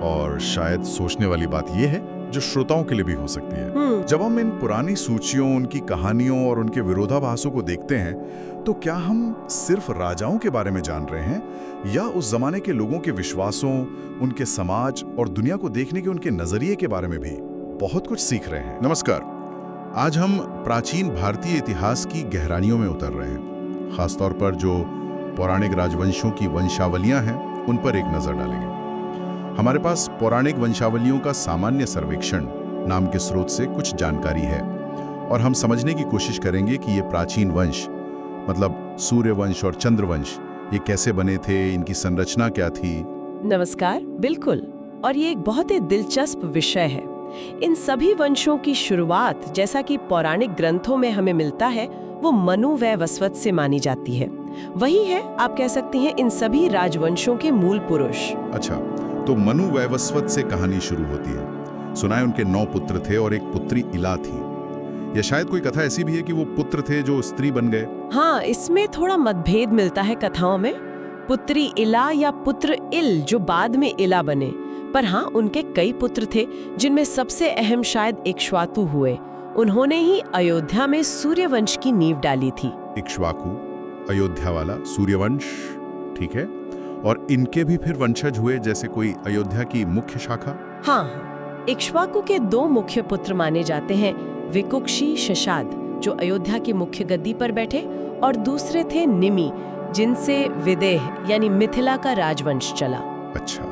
और शायद सोचने वाली बात यह है जो श्रोताओं के लिए भी हो सकती है। जब हम इन पुरानी सूचियों, उनकी कहानियों और उनके विरोधाभासों को देखते हैं तो क्या हम सिर्फ राजाओं के बारे में जान रहे हैं या उस जमाने के लोगों के विश्वासों, उनके समाज और दुनिया को देखने के उनके नजरिए के बारे में भी बहुत कुछ सीख रहे हैं? नमस्कार, आज हम प्राचीन भारतीय इतिहास की गहराइयों में उतर रहे हैं। खासतौर पर जो पौराणिक राजवंशों की वंशावलियां हैं उन पर एक नजर डालेंगे। हमारे पास पौराणिक वंशावलियों का सामान्य सर्वेक्षण नाम के स्रोत से कुछ जानकारी है और हम समझने की कोशिश करेंगे कि ये प्राचीन वंश, मतलब सूर्यवंश और चंद्रवंश, ये कैसे बने थे, इनकी संरचना क्या थी। नमस्कार। बिल्कुल, और ये एक बहुत ही दिलचस्प विषय है। इन सभी वंशों की शुरुआत, जैसा कि पौराणिक ग्रंथों में हमें मिलता है, वो मनु व वस्वत से मानी जाती है। वही है, आप कह सकती हैं, इन सभी राजवंशों के मूल पुरुष। अच्छा, तो मनु वैवस्वत से कहानी शुरू होती है। सुना है उनके 9 पुत्र थे और एक पुत्री इला थी। या शायद कोई कथा ऐसी भी है कि वो पुत्र थे जो स्त्री बन गए। हाँ, इसमें थोड़ा मतभेद मिलता है कथाओं में। पुत्री इला या पुत्र इल जो बाद में इला बने, पर हाँ, उनके कई पुत्र थे जिनमें सबसे अहम शायद इक्ष्वाकु हुए। उन्होंने ही अयोध्या में सूर्यवंश की नींव डाली थी। इक्ष्वाकु, अयोध्या वाला सूर्यवंश, ठीक है। और इनके भी फिर वंशज हुए, जैसे कोई अयोध्या की मुख्य शाखा। हाँ, इक्ष्वाकु के 2 मुख्य पुत्र माने जाते हैं, विकुक्षी, शशाद जो अयोध्या की मुख्य गद्दी पर बैठे, और दूसरे थे निमि जिनसे विदेह यानी मिथिला का राजवंश चला। अच्छा,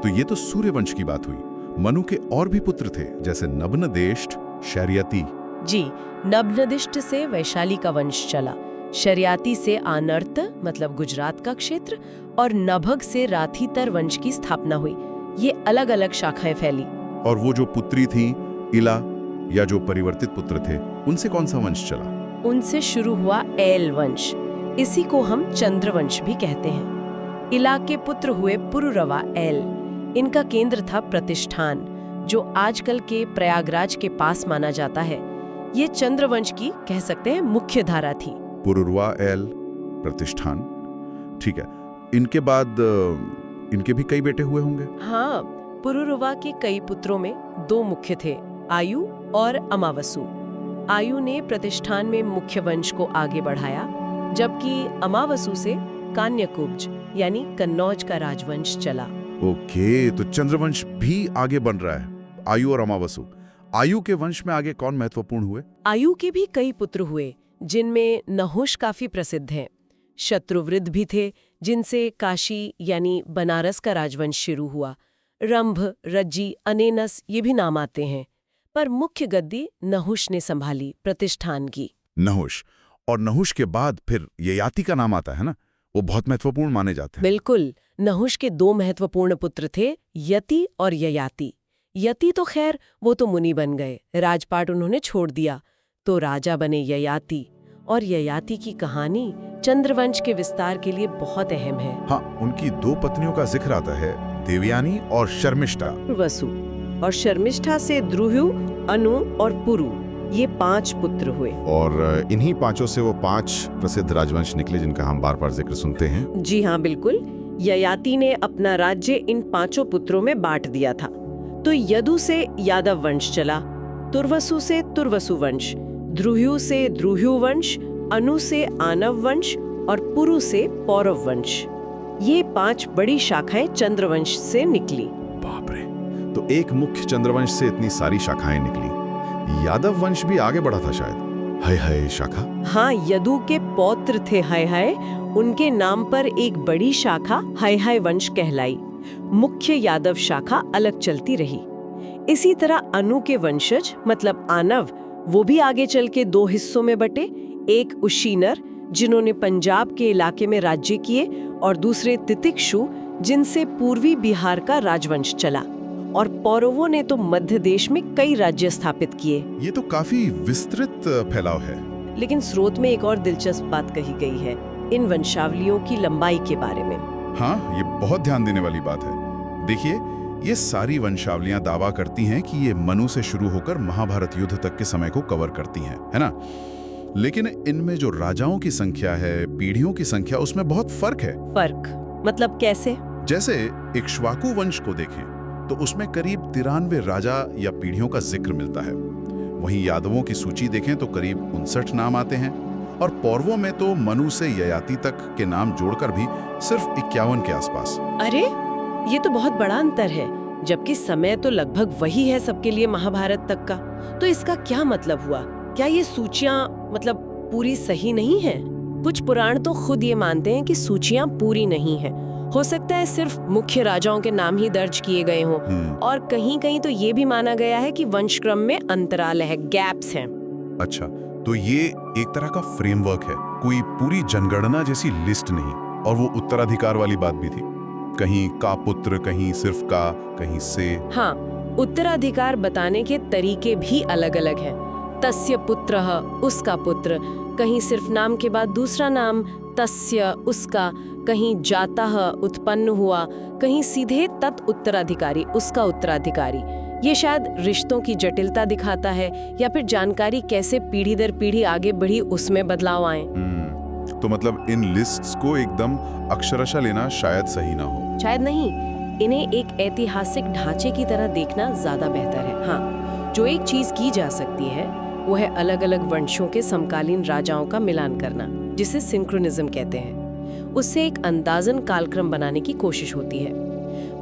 तो ये तो सूर्यवंश की बात हुई। मनु के और भी पुत्र थे, जैसे नभनदेष्ट, शर्यती। जी, नभनदिष्ट से वैशाली का वंश चला, शर्याती से आनर्त मतलब गुजरात का क्षेत्र, और नभग से राथीतर वंश की स्थापना हुई। ये अलग अलग शाखाएं फैली। और वो जो पुत्री थी इला, या जो परिवर्तित पुत्र थे, उनसे कौन सा वंश चला? उनसे शुरू हुआ एल वंश, इसी को हम चंद्रवंश भी कहते हैं। इला के पुत्र हुए पुरुरवा एल, इनका केंद्र था प्रतिष्ठान, जो आजकल के प्रयागराज के पास माना जाता है। ये चंद्रवंश की कह सकते हैं मुख्य धारा थी। पुरुरवा एल, प्रतिष्ठान, ठीक है। इनके बाद इनके भी कई बेटे हुए होंगे। हाँ, पुरुरवा के कई पुत्रों में 2 मुख्य थे, आयु और अमावसु। आयु ने प्रतिष्ठान में मुख्य वंश को आगे बढ़ाया, जबकि अमावसु से कान्यकुब्ज यानी कन्नौज का राजवंश चला। ओके, तो चंद्रवंश भी आगे बन रहा है। आयु और अमावसु। आयु के वंश में आगे कौन महत्वपूर्ण हुए? आयु के भी कई पुत्र हुए, जिनमें नहुष काफी प्रसिद्ध हैं। शत्रुवृद्ध भी थे, जिनसे काशी यानी बनारस का राजवंश शुरू हुआ। रंभ, रज्जी, अनेनस ये भी नाम आते हैं, पर मुख्य गद्दी नहुष ने संभाली, प्रतिष्ठान की। नहुष, और नहुष के बाद फिर ययाति का नाम आता है ना, वो बहुत महत्वपूर्ण माने जाते हैं। बिल्कुल, नहुष के 2 महत्वपूर्ण पुत्र थे, यति और ययाति। यति तो खैर वो तो मुनि बन गए, राजपाट उन्होंने छोड़ दिया, तो राजा बने ययाति। और ययाति की कहानी चंद्रवंश के विस्तार के लिए बहुत अहम है। हाँ, उनकी 2 पत्नियों का जिक्र आता है, देवयानी और शर्मिष्ठा। वसु और शर्मिष्ठा से द्रुह्यु, अनु और पुरु, ये 5 पुत्र हुए। और इन्हीं 5 से वो 5 प्रसिद्ध राजवंश निकले जिनका हम बार बार जिक्र सुनते हैं। जी हाँ, बिल्कुल। ययाति ने अपना राज्य इन 5 पुत्रों में बांट दिया था। तो यदु से यादव वंश चला, तुर्वसु से तुर्वसु वंश, द्रुह्यु से द्रुह्यु वंश, अनु से आनव वंश और पुरु से पौरव वंश। ये 5 बड़ी शाखाएं चंद्रवंश से निकली। बाप रे, तो एक मुख्य चंद्रवंश से इतनी सारी शाखाएं निकली। यादव वंश भी आगे बढ़ा था शायद। हाय हाय शाखा। हाँ, यदु के पौत्र थे हाय हाय, उनके नाम पर एक बड़ी शाखा हाय हाय वंश कहलाई। मुख्य यादव शाखा अलग चलती रही। इसी तरह अनु के वंशज मतलब आनव, वो भी आगे चल के 2 हिस्सों में बटे। एक उशीनर, जिन्होंने पंजाब के इलाके में राज्य किए, और दूसरे तितिक्षु, जिनसे पूर्वी बिहार का राजवंश चला। और पौरवों ने तो मध्य देश में कई राज्य स्थापित किए। ये तो काफी विस्तृत फैलाव है। लेकिन स्रोत में एक और दिलचस्प बात कही गई है इन वंशावलियों की लंबाई के बारे में। हाँ, ये बहुत ध्यान देने वाली बात है। देखिए, ये सारी वंशावलियां दावा करती हैं कि ये मनु से शुरू होकर महाभारत युद्ध तक के समय को कवर करती हैं, है ना? लेकिन इनमें जो राजाओं की संख्या है, पीढ़ियों की संख्या, उसमें बहुत फर्क है। फर्क मतलब कैसे? जैसे इक्ष्वाकु वंश को देखें तो उसमें करीब 93 राजा या पीढ़ियों का जिक्र मिलता है। वहीं यादवों की सूची देखें तो करीब 59 नाम आते हैं, और पौरवों में तो मनु से ययाति तक के नाम जोड़कर भी सिर्फ 51 के आसपास। अरे, ये तो बहुत बड़ा अंतर है, जबकि समय तो लगभग वही है सबके लिए महाभारत तक का। तो इसका क्या मतलब हुआ? क्या ये सूचियां मतलब पूरी सही नहीं है? कुछ पुराण तो खुद ये मानते हैं कि सूचियां पूरी नहीं है। हो सकता है सिर्फ मुख्य राजाओं के नाम ही दर्ज किए गए हों, और कहीं कहीं तो ये भी माना गया है कि वंशक्रम में अंतराल है, गैप्स हैं। अच्छा, तो ये एक तरह का फ्रेमवर्क है, कोई पूरी जनगणना जैसी लिस्ट नहीं। और वो उत्तराधिकार वाली बात भी थी, कहीं का पुत्र, कहीं सिर्फ का, कहीं से। हाँ, उत्तराधिकार बताने के तरीके भी अलग अलग हैं। तस्य पुत्रः, उसका पुत्र, कहीं सिर्फ नाम के बाद दूसरा नाम, तस्य, उसका, कहीं जातः, उत्पन्न हुआ, कहीं सीधे तत् उत्तराधिकारी, उसका उत्तराधिकारी। ये शायद रिश्तों की जटिलता दिखाता है, या फिर जानकारी कैसे पीढ़ी दर पीढ़ी आगे बढ़ी उसमें बदलाव आए। तो मतलब इन लिस्ट्स को एकदम अक्षरशः लेना शायद सही ना हो। शायद नहीं, इन्हें एक ऐतिहासिक ढांचे की तरह देखना ज्यादा बेहतर है। हाँ, जो एक चीज की जा सकती है वो है अलग अलग वंशों के समकालीन राजाओं का मिलान करना, जिसे सिंक्रोनिज्म कहते हैं। उससे एक अंदाजन कालक्रम बनाने की कोशिश होती है।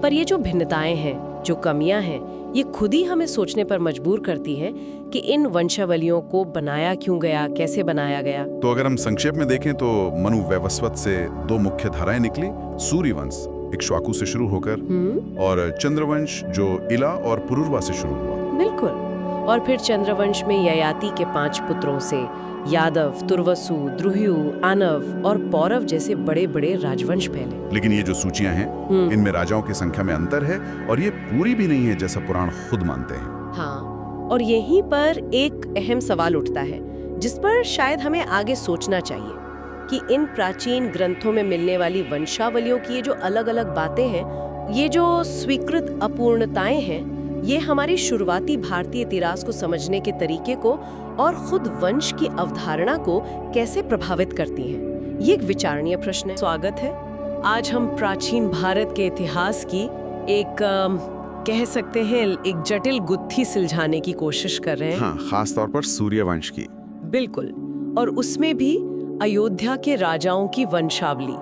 पर ये जो भिन्नताएं हैं, जो कमियां हैं, ये खुद ही हमें सोचने पर मजबूर करती हैं कि इन वंशावलियों को बनाया क्यों गया, कैसे बनाया गया। तो अगर हम संक्षेप में देखें तो मनु वैवस्वत से 2 मुख्य धाराएं निकली, सूर्यवंश इक्ष्वाकु से शुरू होकर, और चंद्रवंश जो इला और पुरुरवा से शुरू हुआ। बिल्कुल। और फिर चंद्रवंश में ययाति के 5 पुत्रों से यादव, तुर्वसु, द्रुह्यु, आनव और पौरव जैसे बड़े बड़े राजवंश फैले। लेकिन ये जो सूचियां हैं, इनमें राजाओं की संख्या में अंतर है, और ये पूरी भी नहीं है जैसा पुराण खुद मानते हैं। हाँ, और यहीं पर एक अहम सवाल उठता है जिस पर शायद हमें आगे सोचना चाहिए कि इन प्राचीन ग्रंथों में मिलने वाली वंशावलियों की ये जो अलग-अलग बातें हैं, ये जो स्वीकृत अपूर्णताएं हैं, ये हमारी शुरुआती भारतीय इतिहास को समझने के तरीके को और खुद वंश की अवधारणा को कैसे प्रभावित करती हैं। ये एक विचारणीय प्रश्न है। स्वागत है। आज हम प्राचीन भारत के इतिहास की एक कह सकते हैं एक जटिल गुत्थी सुलझाने की कोशिश कर रहे हैं। हाँ, खास तौर पर सूर्यवंश की। बिल्कुल, और उसमें भी अयोध्या के राजाओं की वंशावली।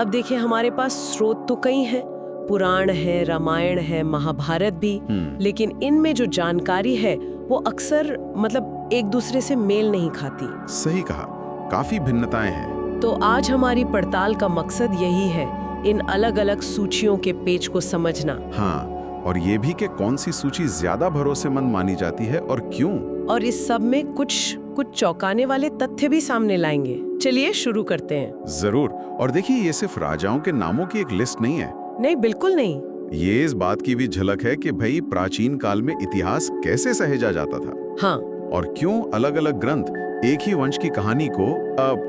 अब देखिए, हमारे पास स्रोत तो कई हैं, पुराण है, रामायण है, महाभारत भी, लेकिन इनमें जो जानकारी है वो अक्सर मतलब एक दूसरे से मेल नहीं खाती। सही कहा, काफी भिन्नताएं हैं। तो आज हमारी पड़ताल का मकसद यही है, इन अलग-अलग सूचियों के पेच को समझना। हाँ, और ये भी कि कौन सी सूची ज्यादा भरोसेमंद मानी जाती है और क्यों। और इस सब में कुछ चौंकाने वाले तथ्य भी सामने लाएंगे। चलिए शुरू करते हैं। जरूर। और देखिए, ये सिर्फ राजाओं के नामों की एक लिस्ट नहीं है। नहीं, बिल्कुल नहीं। ये इस बात की भी झलक है कि भाई प्राचीन काल में इतिहास कैसे सहेजा जाता था। हाँ, और क्यों अलग-अलग ग्रंथ एक ही वंश की कहानी को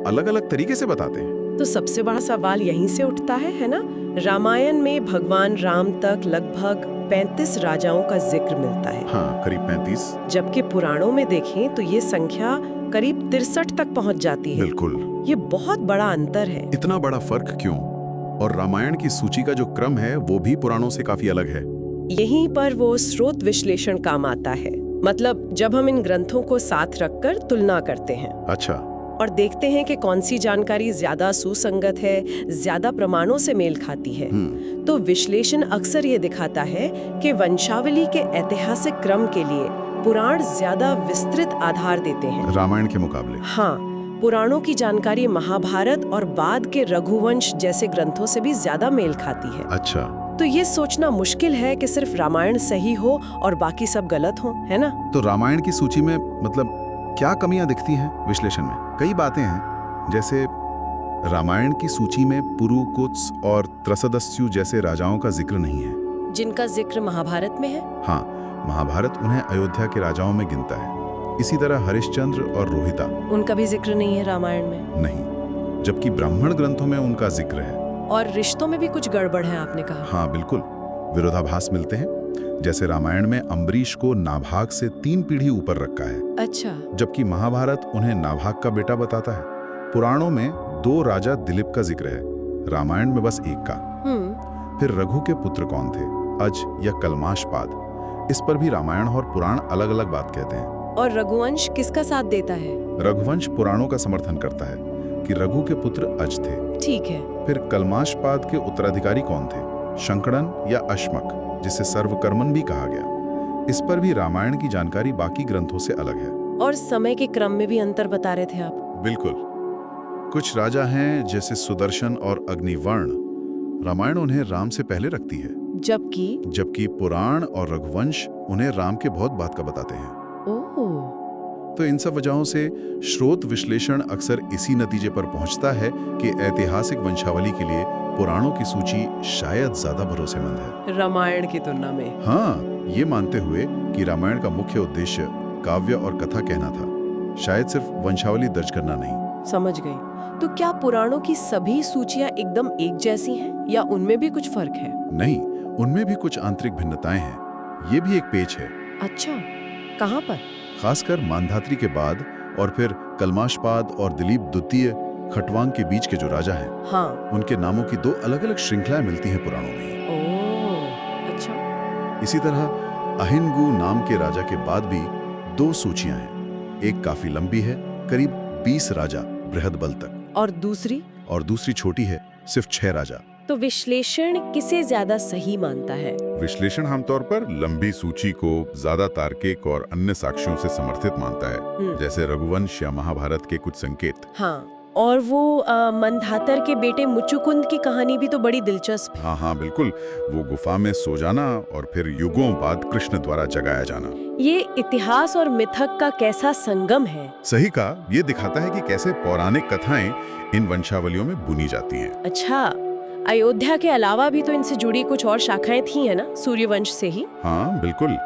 अलग-अलग तरीके से बताते हैं। तो सबसे बड़ा सवाल यहीं से उठता है ना? रामायण में भगवान राम तक लगभग 35 राजाओं का जिक्र मिलता है। हाँ, करीब 35। जबकि पुराणों में देखें तो ये संख्या करीब 63 तक पहुंच जाती है। बिल्कुल। ये बहुत बड़ा अंतर है। इतना बड़ा फर्क क्यों? और रामायण की सूची का जो क्रम है वो भी पुराणों से काफी अलग है। यहीं पर वो स्रोत विश्लेषण काम आता है। मतलब जब हम इन ग्रंथों को साथ रखकर तुलना करते हैं। अच्छा। और देखते हैं कि कौन सी जानकारी ज्यादा सुसंगत है, ज्यादा प्रमाणों से मेल खाती है। तो विश्लेषण अक्सर ये दिखाता है कि वंशावली के ऐतिहासिक क्रम के लिए पुराण ज्यादा विस्तृत आधार देते हैं रामायण के मुकाबले। हाँ, पुराणों की जानकारी महाभारत और बाद के रघुवंश जैसे ग्रंथों से भी ज्यादा मेल खाती है। अच्छा। तो ये सोचना मुश्किल है कि सिर्फ रामायण सही हो और बाकी सब गलत हो, है ना? तो रामायण की सूची में मतलब क्या कमियां दिखती हैं विश्लेषण में? कई बातें हैं, जैसे रामायण की सूची में पुरु, कुत्स और त्रसदस्यु जैसे राजाओं का जिक्र नहीं है, जिनका जिक्र महाभारत में है। हाँ, महाभारत उन्हें अयोध्या के राजाओं में गिनता है। इसी तरह हरिश्चंद्र और रोहिता, उनका भी जिक्र नहीं है रामायण में। नहीं, जबकि ब्राह्मण ग्रंथों में उनका जिक्र है। और रिश्तों में भी कुछ गड़बड़ है, आपने कहा। हाँ बिल्कुल, विरोधाभास मिलते हैं। जैसे रामायण में अम्बरीश को नाभाग से 3 पीढ़ी ऊपर रखा है। अच्छा। जबकि महाभारत उन्हें नाभाग का बेटा बताता है। पुराणों में 2 राजा दिलीप का जिक्र है, रामायण में बस एक का। फिर रघु के पुत्र कौन थे, अज या कलमाशपाद? इस पर भी रामायण और पुराण अलग अलग बात कहते हैं। और रघुवंश किसका साथ देता है? रघुवंश पुराणों का समर्थन करता है कि रघु के पुत्र अज थे। ठीक है। फिर कलमाशपाद के उत्तराधिकारी कौन थे, शंकरन या अश्मक, जिसे सर्वकर्मन भी कहा गया? इस पर भी रामायण की जानकारी बाकी ग्रंथों से अलग है। और समय के क्रम में भी अंतर बता रहे थे आप। बिल्कुल। कुछ राजा हैं जैसे सुदर्शन और अग्निवर्ण, रामायण उन्हें राम से पहले रखती है, जबकि पुराण और रघुवंश उन्हें राम के बहुत बाद का बताते हैं। तो इन सब वजहों से स्रोत विश्लेषण अक्सर इसी नतीजे पर पहुंचता है कि ऐतिहासिक वंशावली के लिए पुराणों की सूची शायद ज्यादा भरोसेमंद है रामायण की तुलना में। हाँ, ये मानते हुए कि रामायण का मुख्य उद्देश्य काव्य और कथा कहना था, शायद सिर्फ वंशावली दर्ज करना नहीं। समझ गई। तो क्या पुराणों की सभी सूचियां एकदम एक जैसी हैं या उनमें भी कुछ फर्क है? नहीं, उनमें भी कुछ आंतरिक भिन्नताएं हैं। ये भी एक पेच है। अच्छा, कहाँ पर? खासकर मांधात्री के बाद और फिर कलमाशपाद और दिलीप द्वितीय खटवांग के बीच के जो राजा हैं, हाँ, उनके नामों की 2 अलग-अलग श्रृंखलाएं मिलती हैं पुराणों में। ओह, अच्छा। इसी तरह अहिनगु नाम के राजा के बाद भी 2 सूचियां हैं। एक काफी लंबी है, करीब 20 राजा बृहदबल तक, और दूसरी छोटी है, सिर्फ 6 राजा। तो विश्लेषण किसे ज्यादा सही मानता है? विश्लेषण आमतौर पर लंबी सूची को ज्यादा तार्किक और अन्य साक्ष्यों से समर्थित मानता है, जैसे रघुवंश या महाभारत के कुछ संकेत। हाँ, और वो मंधातर के बेटे मुचुकुंद की कहानी भी तो बड़ी दिलचस्प है। हाँ, बिल्कुल। वो गुफा में सो जाना और फिर युगों बाद कृष्ण द्वारा जगाया जाना। ये इतिहास और मिथक का कैसा संगम है। सही कहा, ये दिखाता है कि कैसे पौराणिक कथाएं इन वंशावलियों में बुनी जाती हैं। अच्छा, अयोध्या के अलावा भी तो इनसे जुड़ी कुछ और शाखाएं थी, है ना, सूर्यवंश से ही? हाँ बिल्कुल,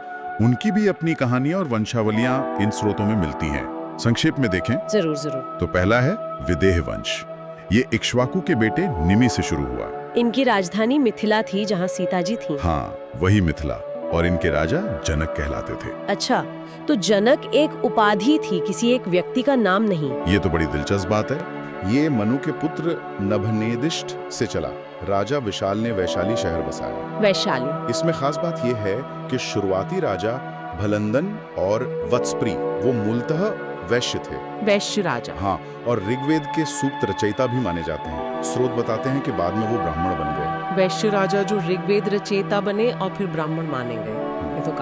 उनकी भी अपनी कहानियां और वंशावलियां इन स्रोतों में मिलती हैं। संक्षेप में देखें जरूर जरूर। तो पहला है विदेह वंश। ये इक्ष्वाकु के बेटे निमि से शुरू हुआ। इनकी राजधानी मिथिला थी जहाँ सीता जी थी। हाँ, वही मिथिला, और इनके राजा जनक कहलाते थे। अच्छा, तो जनक एक उपाधि थी, किसी एक व्यक्ति का नाम नहीं। ये तो बड़ी दिलचस्प बात है। ये मनु के पुत्र नभनेदिष्ट से चला। राजा विशाल ने वैशाली शहर बसाया। वैशाली। इसमें खास बात यह है कि शुरुआती राजा भलंदन और वत्सप्री वो मूलतः वैश्य थे। वैश्य राजा। हाँ, और ऋग्वेद के सूक्त रचयिता भी माने जाते हैं। स्रोत बताते हैं कि बाद में वो ब्राह्मण बन गए। वैश्य राजा जो ऋग्वेद रचयिता बने और फिर ब्राह्मण माने गए। ये तो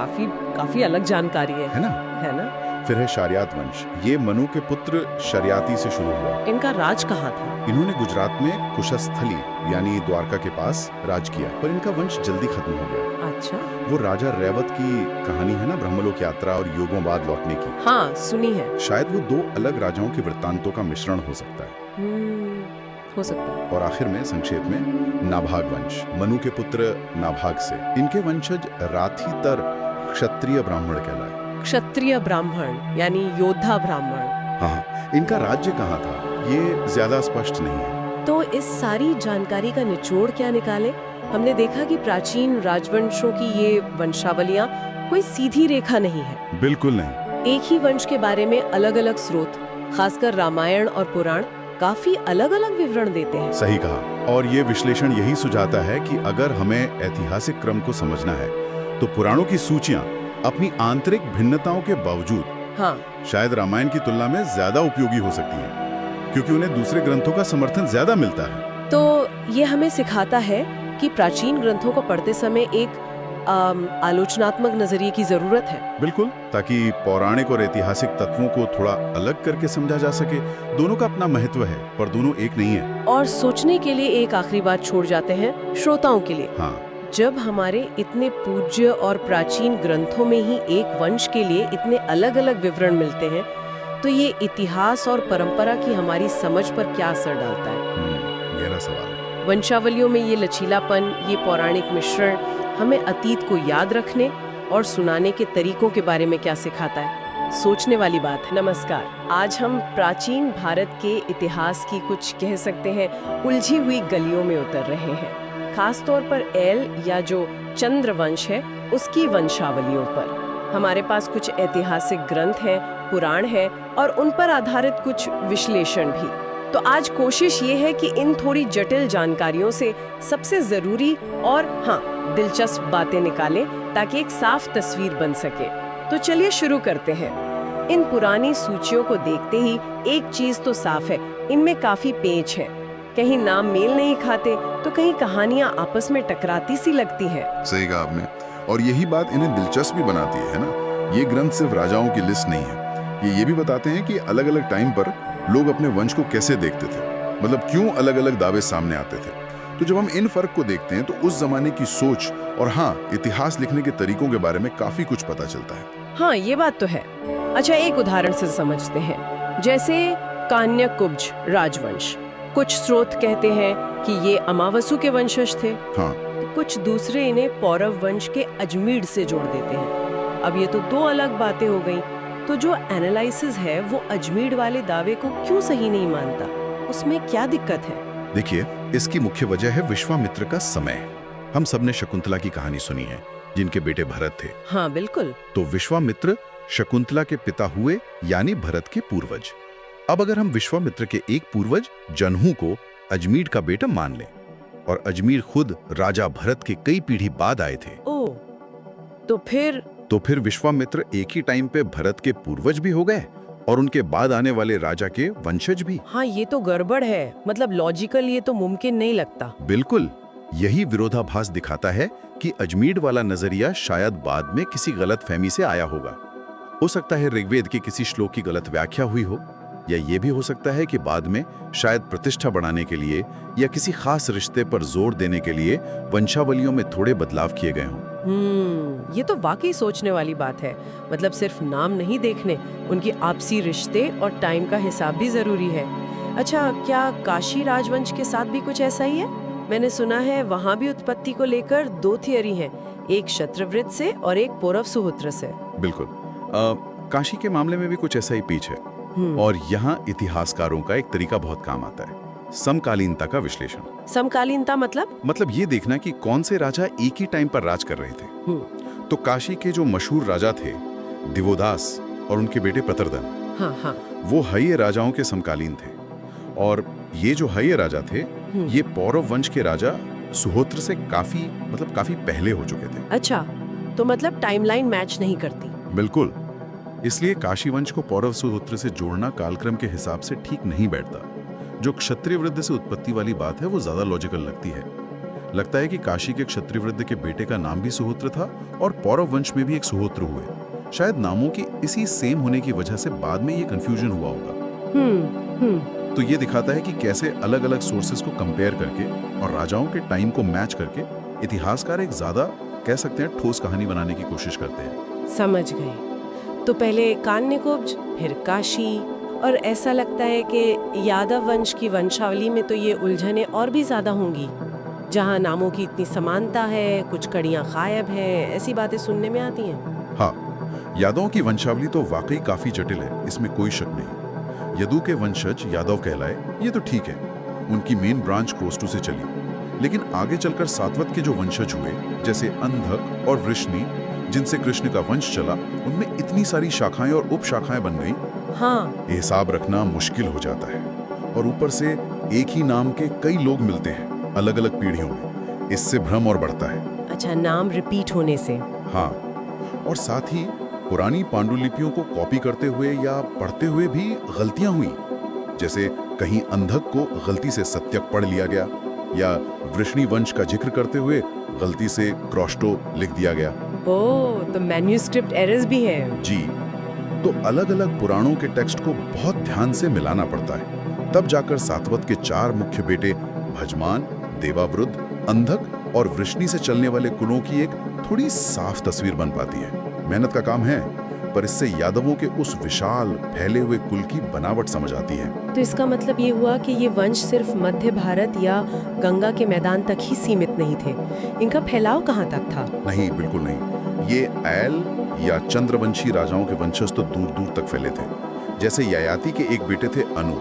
काफी अलग जानकारी है ना? फिर है शार्यात वंश। ये मनु के पुत्र शर्याती से शुरू हुआ। इनका राज कहाँ था? इन्होंने गुजरात में कुशस्थली यानी द्वारका के पास राज किया, पर इनका वंश जल्दी खत्म हो गया। अच्छा। वो राजा रैवत की कहानी है ना, ब्रह्मलोक यात्रा और युगों बाद लौटने की। हाँ, सुनी है। शायद वो दो अलग राजाओं के वृत्तांतों का मिश्रण हो सकता है। हो सकता है। और आखिर में संक्षेप में नाभाग वंश। मनु के पुत्र नाभाग से। इनके वंशज राथीतर क्षत्रिय ब्राह्मण कहलाए। क्षत्रिय ब्राह्मण यानी योद्धा ब्राह्मण। हाँ, इनका राज्य कहाँ था ये ज्यादा स्पष्ट नहीं है। तो इस सारी जानकारी का निचोड़ क्या निकाले? हमने देखा कि प्राचीन राजवंशों की ये वंशावलियां कोई सीधी रेखा नहीं है। बिल्कुल नहीं। एक ही वंश के बारे में अलग अलग स्रोत, खासकर रामायण और पुराण, काफी अलग अलग विवरण देते हैं। सही कहा। और ये विश्लेषण यही सुझाता है कि अगर हमें ऐतिहासिक क्रम को समझना है तो पुराणों की सूचियां अपनी आंतरिक भिन्नताओं के बावजूद शायद रामायण की तुलना में ज्यादा उपयोगी हो सकती हैं, क्योंकि उन्हें दूसरे ग्रंथों का समर्थन ज्यादा मिलता है। तो ये हमें सिखाता है कि प्राचीन ग्रंथों को पढ़ते समय एक आलोचनात्मक नजरिए की जरूरत है। बिल्कुल, ताकि पौराणिक और ऐतिहासिक तत्वों को थोड़ा अलग करके समझा जा सके। दोनों का अपना महत्व है, पर दोनों एक नहीं है। और सोचने के लिए एक आखिरी बात छोड़ जाते हैं श्रोताओं के लिए। हाँ, जब हमारे इतने पूज्य और प्राचीन ग्रंथों में ही एक वंश के लिए इतने अलग अलग विवरण मिलते हैं, तो ये इतिहास और परंपरा की हमारी समझ पर क्या असर डालता है? गहरा सवाल है। वंशावलियों में ये लचीलापन, ये पौराणिक मिश्रण हमें अतीत को याद रखने और सुनाने के तरीकों के बारे में क्या सिखाता है? सोचने वाली बात है। नमस्कार, आज हम प्राचीन भारत के इतिहास की कुछ कह सकते हैं उलझी हुई गलियों में उतर रहे हैं, खास तौर पर एल या जो चंद्र वंश है उसकी वंशावलियों पर। हमारे पास कुछ ऐतिहासिक ग्रंथ हैं, पुराण हैं और उन पर आधारित कुछ विश्लेषण भी। तो आज कोशिश ये है कि इन थोड़ी जटिल जानकारियों से सबसे जरूरी और दिलचस्प बातें निकालें, ताकि एक साफ तस्वीर बन सके। तो चलिए शुरू करते हैं। इन पुरानी सूचियों को देखते ही एक चीज तो साफ है, इनमें काफी पेच है। कहीं नाम मेल नहीं खाते तो कहीं कहानियां आपस में टकराती सी लगती है। सही कहा आपने, और यही बात इन्हें दिलचस्प भी बनाती है ना। ये ग्रंथ सिर्फ राजाओं की लिस्ट नहीं है, ये भी बताते हैं कि अलग अलग टाइम पर लोग अपने वंश को कैसे देखते थे, मतलब क्यों अलग अलग दावे सामने आते थे। तो जब हम इन फर्क को देखते हैं तो उस जमाने की सोच और इतिहास लिखने के तरीकों के बारे में काफी कुछ पता चलता है। हाँ, ये बात तो है। अच्छा, एक उदाहरण से समझते हैं, जैसे कान्यकुब्ज राजवंश। कुछ स्रोत कहते हैं कि ये अमावसु के वंशज थे। हाँ। तो कुछ दूसरे इन्हें पौरव वंश के अजमीर से जोड़ देते हैं। अब ये तो दो अलग बातें हो गई। तो जो एनालिसिस है वो अजमीर वाले दावे को क्यों सही नहीं मानता? उसमें क्या दिक्कत है? देखिए, इसकी मुख्य वजह है विश्वामित्र का समय। हम सबने शकुंतला की कहानी सुनी है, जिनके बेटे भरत थे। हाँ, बिल्कुल। तो विश्वामित्र शकुंतला के पिता हुए, यानी भरत के पूर्वज। अब अगर हम विश्वामित्र के एक पूर्वज जनहू को अजमीर का बेटा मान लें, और अजमीर खुद राजा भरत के कई पीढ़ी बाद आए थे, तो फिर विश्वामित्र एक ही टाइम पे भरत के पूर्वज भी हो गए और उनके बाद आने वाले राजा के वंशज भी। हाँ, ये तो गड़बड़ है। मतलब लॉजिकल ये तो मुमकिन नहीं लगता। बिल्कुल, यही विरोधाभास दिखाता है कि अजमीर वाला नजरिया शायद बाद में किसी गलतफहमी से आया होगा। हो सकता है ऋग्वेद के किसी श्लोक की गलत व्याख्या हुई हो, या ये भी हो सकता है कि बाद में शायद प्रतिष्ठा बढ़ाने के लिए या किसी खास रिश्ते पर जोर देने के लिए वंशावलियों में थोड़े बदलाव किए गए हों। ये तो वाकई सोचने वाली बात है। मतलब सिर्फ नाम नहीं देखने, उनकी आपसी रिश्ते और टाइम का हिसाब भी जरूरी है। अच्छा, क्या काशी राजवंश के साथ भी कुछ ऐसा ही है? मैंने सुना है वहाँ भी उत्पत्ति को लेकर दो थियरी हैं, एक शत्रवृत से और एक पौरव सुहोत्र से। बिल्कुल, काशी के मामले में भी कुछ ऐसा ही पीछ है। और यहाँ इतिहासकारों का एक तरीका बहुत काम आता है, समकालीनता का विश्लेषण। समकालीनता मतलब ये देखना कि कौन से राजा एक ही टाइम पर राज कर रहे थे। तो काशी के जो मशहूर राजा थे दिवोदास और उनके बेटे प्रतरदन, हाँ। वो हय्य राजाओं के समकालीन थे। और ये जो हय्य राजा थे, ये पौरव वंश के राजा सुहोत्र से काफी पहले हो चुके थे। अच्छा, तो मतलब टाइमलाइन मैच नहीं करती। बिल्कुल। इसलिए काशी वंश को पौरव सुहोत्र से जोड़ना कालक्रम के हिसाब से ठीक नहीं बैठता। जो क्षत्रिय वृद्ध से उत्पत्ति वाली बात है वो ज्यादा लॉजिकल लगती है। लगता है कि काशी के क्षत्रिय वृद्ध के बेटे का नाम भी सुहोत्र था और पौरव वंश में भी एक सुहोत्र हुए। शायद नामों की इसी सेम होने की वजह से बाद में ये कंफ्यूजन हुआ होगा। तो ये दिखाता है कि कैसे अलग अलग सोर्सेस को कंपेयर करके और राजाओं के टाइम को मैच करके इतिहासकार एक ज्यादा कह सकते हैं ठोस कहानी बनाने की कोशिश करते हैं। समझ गए। तो पहले कान्यकुब्ज, फिर काशी, और ऐसा लगता है कि यादव वंश की वंशावली में तो ये उलझने और भी ज्यादा होंगी, जहाँ नामों की इतनी समानता है, कुछ कड़ियाँ गायब हैं, ऐसी बातें सुनने में आती हैं। हाँ, यादवों की वंशावली तो वाकई काफी जटिल है, इसमें कोई शक नहीं। यदु के वंशज यादव कहलाए, ये तो ठीक है, उनकी मेन ब्रांच क्रोस्टू से चली। लेकिन आगे चलकर सातवत के जो वंशज हुए, जैसे अंधक और वृष्णि, जिनसे कृष्ण का वंश चला, उनमें इतनी सारी शाखाएं और उपशाखाएं बन गई। हाँ, हिसाब रखना मुश्किल हो जाता है। और ऊपर से एक ही नाम के कई लोग मिलते हैं अलग अलग पीढ़ियों में, इससे भ्रम और बढ़ता है। अच्छा, नाम रिपीट होने से। हाँ, और साथ ही पुरानी पांडुलिपियों को कॉपी करते हुए या पढ़ते हुए भी गलतियां हुई। जैसे कहीं अंधक को गलती से सत्यक पढ़ लिया गया, या वृष्णि वंश का जिक्र करते हुए गलती से क्रोस्टो लिख दिया गया। ओह, तो मैन्युस्क्रिप्ट एरर्स भी है। जी, तो अलग अलग पुराणों के टेक्स्ट को बहुत ध्यान से मिलाना पड़ता है। तब जाकर सातवत के 4 मुख्य बेटे भजमान, देवावृद्ध, अंधक और वृष्णि से चलने वाले कुलों की एक थोड़ी साफ तस्वीर बन पाती है। मेहनत का काम है, पर इससे यादवों के उस विशाल फैले हुए कुल की बनावट समझ आती है। तो इसका मतलब ये हुआ कि ये वंश सिर्फ मध्य भारत या गंगा के मैदान तक ही सीमित नहीं थे, इनका फैलाव कहाँ तक था? नहीं, बिल्कुल नहीं। ये ऐल या चंद्रवंशी राजाओं के वंशज तो दूर दूर तक फैले थे। जैसे ययाति के एक बेटे थे अनु,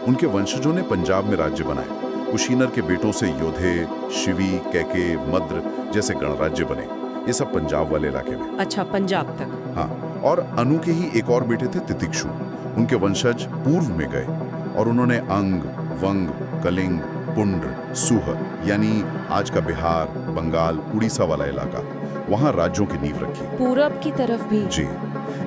उनके वंशजों ने पंजाब में राज्य बनाए। कुशीनर के बेटों से योधे, शिवी, कैके, मद्र जैसे गणराज्य बने। ये सब पंजाब वाले इलाके में। अच्छा, पंजाब तक। हाँ, और अनु के ही एक और बेटे थे तितिक्षु। उनके वंशज पूर्व में गए और उन्होंने अंग, वंग, कलिंग, पुंड्र, सुह यानी आज का बिहार, बंगाल, उड़ीसा वाला इलाका, वहां राज्यों की नींव रखी। पूरब की तरफ भी? जी।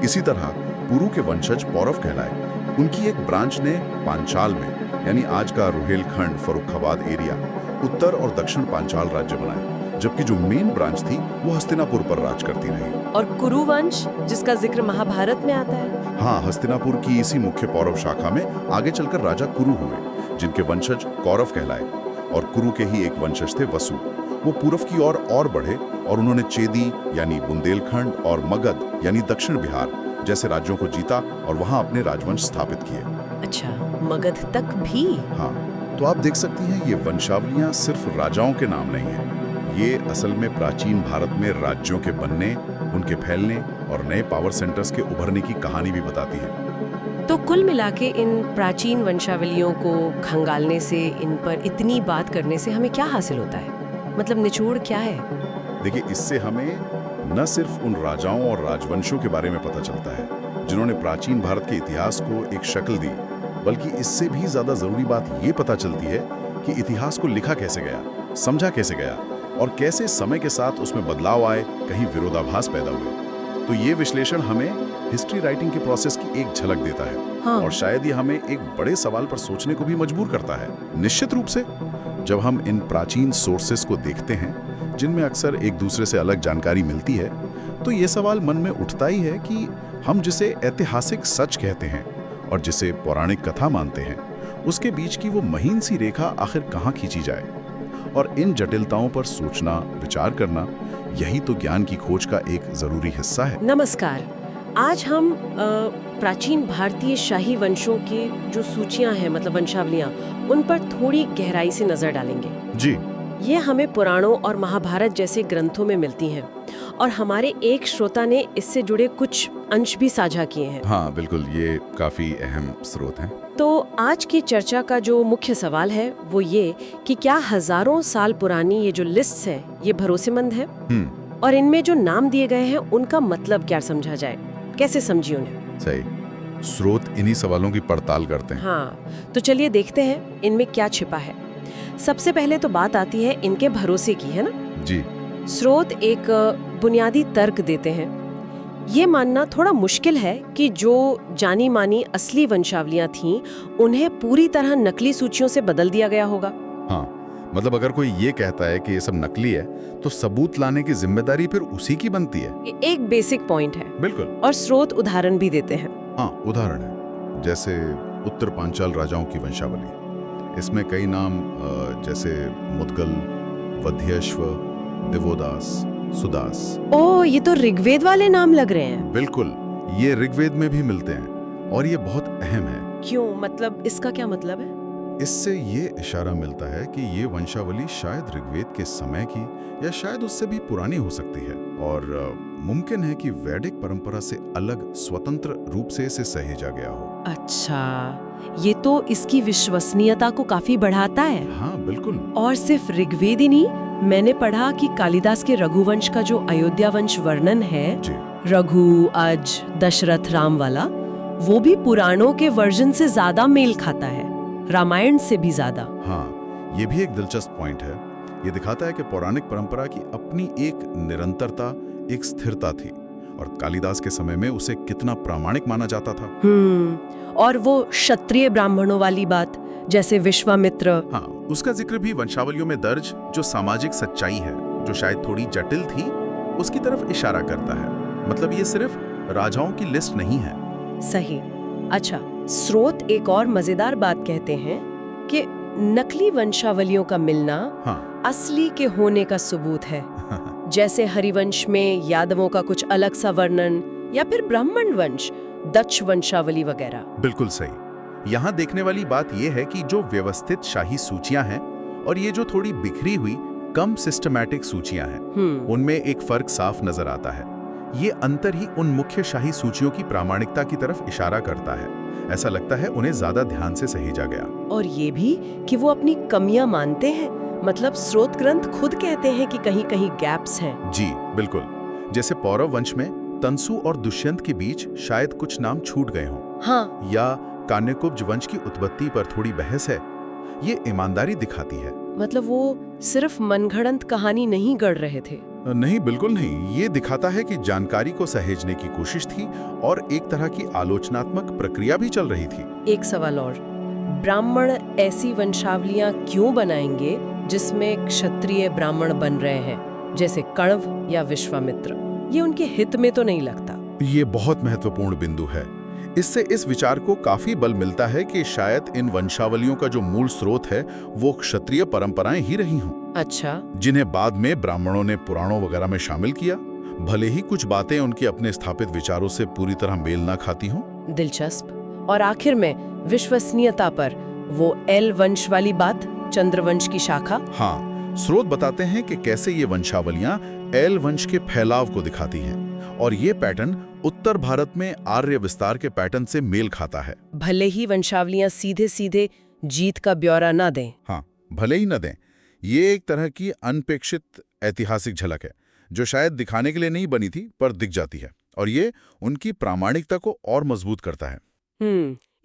इसी तरह पुरु के वंशज पौरव कहलाए। उनकी एक ब्रांच ने पांचाल में, यानी आज का रुहेलखंड, फर्रुखाबाद एरिया, उत्तर और दक्षिण पांचाल राज्य बनाए, जबकि जो मेन ब्रांच थी वो हस्तिनापुर पर राज करती रही। और कुरु वंश, जिसका जिक्र महाभारत में आता है? हाँ, हस्तिनापुर की इसी मुख्य पौरव शाखा में आगे चलकर राजा कुरु हुए, जिनके वंशज कौरव कहलाए। और कुरु के ही एक वंशज थे वसु। वो पूर्व की ओर बढ़े और उन्होंने चेदी यानी बुंदेलखंड और मगध यानी दक्षिण बिहार जैसे राज्यों को जीता और वहां अपने राजवंश स्थापित किए। अच्छा, मगध तक भी? हाँ, तो आप देख सकती हैं ये वंशावलियां सिर्फ राजाओं के नाम नहीं है, ये असल में प्राचीन भारत में राज्यों के बनने, उनके फैलने और नए पावर सेंटर्स के उभरने की कहानी भी बताती है। तो कुल मिलाके इन प्राचीन वंशावलियों को खंगालने से, इन पर इतनी बात करने से हमें क्या हासिल होता है? मतलब निचोड़ क्या है? देखिए, इससे हमें न सिर्फ उन राजाओं और राजवंशों के बारे में पता चलता है जिन्होंने प्राचीन भारत के इतिहास को एक शक्ल दी, बल्कि इससे भी ज्यादा जरूरी बात ये पता चलती है कि इतिहास को लिखा कैसे गया, समझा कैसे गया और कैसे समय के साथ उसमें बदलाव आए, कहीं विरोधाभास पैदा हुए। तो ये विश्लेषण हमें हिस्ट्री राइटिंग के प्रोसेस की एक झलक देता है। हाँ। और शायद ये हमें एक बड़े सवाल पर सोचने को भी मजबूर करता है। निश्चित रूप से जब हम इन प्राचीन सोर्सेस को देखते हैं जिनमें अक्सर एक दूसरे से अलग जानकारी मिलती है, तो ये सवाल मन में उठता ही है कि हम जिसे ऐतिहासिक सच कहते हैं और जिसे पौराणिक कथा मानते हैं, उसके बीच की वो महीन सी रेखा आखिर कहाँ खींची जाए। और इन जटिलताओं पर सोचना, विचार करना, यही तो ज्ञान की खोज का एक जरूरी हिस्सा है। नमस्कार। आज हम प्राचीन भारतीय शाही वंशों की जो सूचियां हैं, मतलब वंशावलियां, उन पर थोड़ी गहराई से नजर डालेंगे। जी। ये हमें पुराणों और महाभारत जैसे ग्रंथों में मिलती हैं और हमारे एक श्रोता ने इससे जुड़े कुछ अंश भी साझा किए हैं। हाँ बिल्कुल, ये काफी अहम स्रोत हैं। तो आज की चर्चा का जो मुख्य सवाल है वो ये कि क्या हजारों साल पुरानी ये जो लिस्ट है ये भरोसेमंद है, और इनमें जो नाम दिए गए हैं उनका मतलब क्या समझा जाए, कैसे समझिए उन्हें। सही, स्रोत इन्हीं सवालों की पड़ताल करते हैं। हाँ, तो चलिए देखते हैं इनमें क्या छिपा है। सबसे पहले तो बात आती है इनके भरोसे की, है ना। जी। स्रोत एक बुनियादी तर्क देते हैं। ये मानना थोड़ा मुश्किल है कि जो जानी मानी असली वंशावलियां थीं उन्हें पूरी तरह नकली सूचियों से बदल दिया गया होगा। हाँ, मतलब अगर कोई ये कहता है कि ये सब नकली है तो सबूत लाने की जिम्मेदारी फिर उसी की बनती है। ये एक बेसिक पॉइंट है। बिल्कुल। और स्रोत उदाहरण भी देते हैं। हाँ, उदाहरण है जैसे उत्तर पांचाल राजाओं की वंशावली। इसमें कई नाम जैसे मुदगल, वध्यश्व, दिवोदास, सुदास। ओह, ये तो ऋग्वेद वाले नाम लग रहे हैं। बिल्कुल, ये ऋग्वेद में भी मिलते हैं और ये बहुत अहम है। क्यों, मतलब इसका क्या मतलब है? इससे ये इशारा मिलता है कि ये वंशावली शायद ऋग्वेद के समय की या शायद उससे भी पुरानी हो सकती है, और मुमकिन है कि वैदिक परंपरा से अलग स्वतंत्र रूप से इसे सहेजा गया हो। अच्छा, ये तो इसकी विश्वसनीयता को काफी बढ़ाता है। हाँ बिल्कुल। और सिर्फ ऋग्वेद ही नहीं, मैंने पढ़ा कि कालिदास के रघुवंश का जो अयोध्या वंश वर्णन है, रघु, अज, दशरथ, राम वाला, वो भी पुराणों के वर्जन से ज्यादा मेल खाता है, रामायण से भी ज्यादा। हाँ, ये भी एक दिलचस्प पॉइंट है। ये दिखाता है कि पौराणिक परंपरा की अपनी एक निरंतरता, एक स्थिरता थी, और कालिदास के समय में उसे कितना प्रामाणिक माना जाता था। और वो क्षत्रिय ब्राह्मणों वाली बात, जैसे विश्वामित्र। हाँ, उसका जिक्र भी वंशावलियों में दर्ज जो सामाजिक सच्चाई है, जो शायद थोड़ी जटिल थी, उसकी तरफ इशारा करता है। मतलब ये सिर्फ राजाओं की लिस्ट नहीं है। सही। अच्छा, स्रोत एक और मजेदार बात कहते हैं कि नकली वंशावलियों का मिलना असली के होने का सबूत है। जैसे हरिवंश में यादवों का कुछ अलग सा वर्णन, या फिर ब्राह्मण वंश, दक्ष वंशावली वगैरह। बिल्कुल सही। यहाँ देखने वाली बात यह है कि जो व्यवस्थित शाही सूचियां हैं और ये जो थोड़ी बिखरी हुई कम सिस्टमैटिक सूचियां हैं, उनमें एक फर्क साफ नजर आता है। ये अंतर ही उन मुख्य शाही सूचियों की प्रामाणिकता की तरफ इशारा करता है। ऐसा लगता है उन्हें ज्यादा ध्यान से सहेजा गया। और ये भी कि वो अपनी कमियां मानते हैं। मतलब स्रोत ग्रंथ खुद कहते हैं कि कहीं कहीं गैप्स हैं। जी बिल्कुल। जैसे पौरव वंश में तंसु और दुष्यंत के बीच शायद कुछ नाम छूट गए हों। हाँ। या कान्यकुब्ज वंश की उत्पत्ति पर थोड़ी बहस है। ये ईमानदारी दिखाती है। मतलब वो सिर्फ मनगढ़ंत कहानी नहीं गढ़ रहे थे। नहीं, बिल्कुल नहीं। ये दिखाता है कि जानकारी को सहेजने की कोशिश थी और एक तरह की आलोचनात्मक प्रक्रिया भी चल रही थी। एक सवाल और, ब्राह्मण ऐसी वंशावलियां क्यों बनाएंगे जिसमें क्षत्रिय ब्राह्मण बन रहे हैं, जैसे कण्व या विश्वामित्र? ये उनके हित में तो नहीं लगता। ये बहुत महत्वपूर्ण बिंदु है। इससे इस विचार को काफी बल मिलता है कि शायद इन वंशावलियों का जो मूल स्रोत है वो क्षत्रिय परंपराएं ही रही हों। अच्छा। जिन्हें बाद में ब्राह्मणों ने पुराणों वगैरह में शामिल किया, भले ही कुछ बातें उनके अपने स्थापित विचारों से पूरी तरह मेल ना खाती हों। दिलचस्प। और आखिर में विश्वसनीयता पर वो एल वंश वाली बात, चंद्रवंश की शाखा। हाँ, स्रोत बताते हैं कि कैसे ये वंशावलियां एल वंश के फैलाव को दिखाती हैं, और ये पैटर्न उत्तर भारत में आर्य विस्तार के पैटर्न से मेल खाता है। भले ही वंशावलियां सीधे सीधे जीत का ब्यौरा न दें। हाँ, भले ही न दें। ये एक तरह की अनपेक्षित ऐतिहासिक झलक है जो शायद दिखाने के लिए नहीं बनी थी पर दिख जाती है, और ये उनकी प्रामाणिकता को और मजबूत करता है।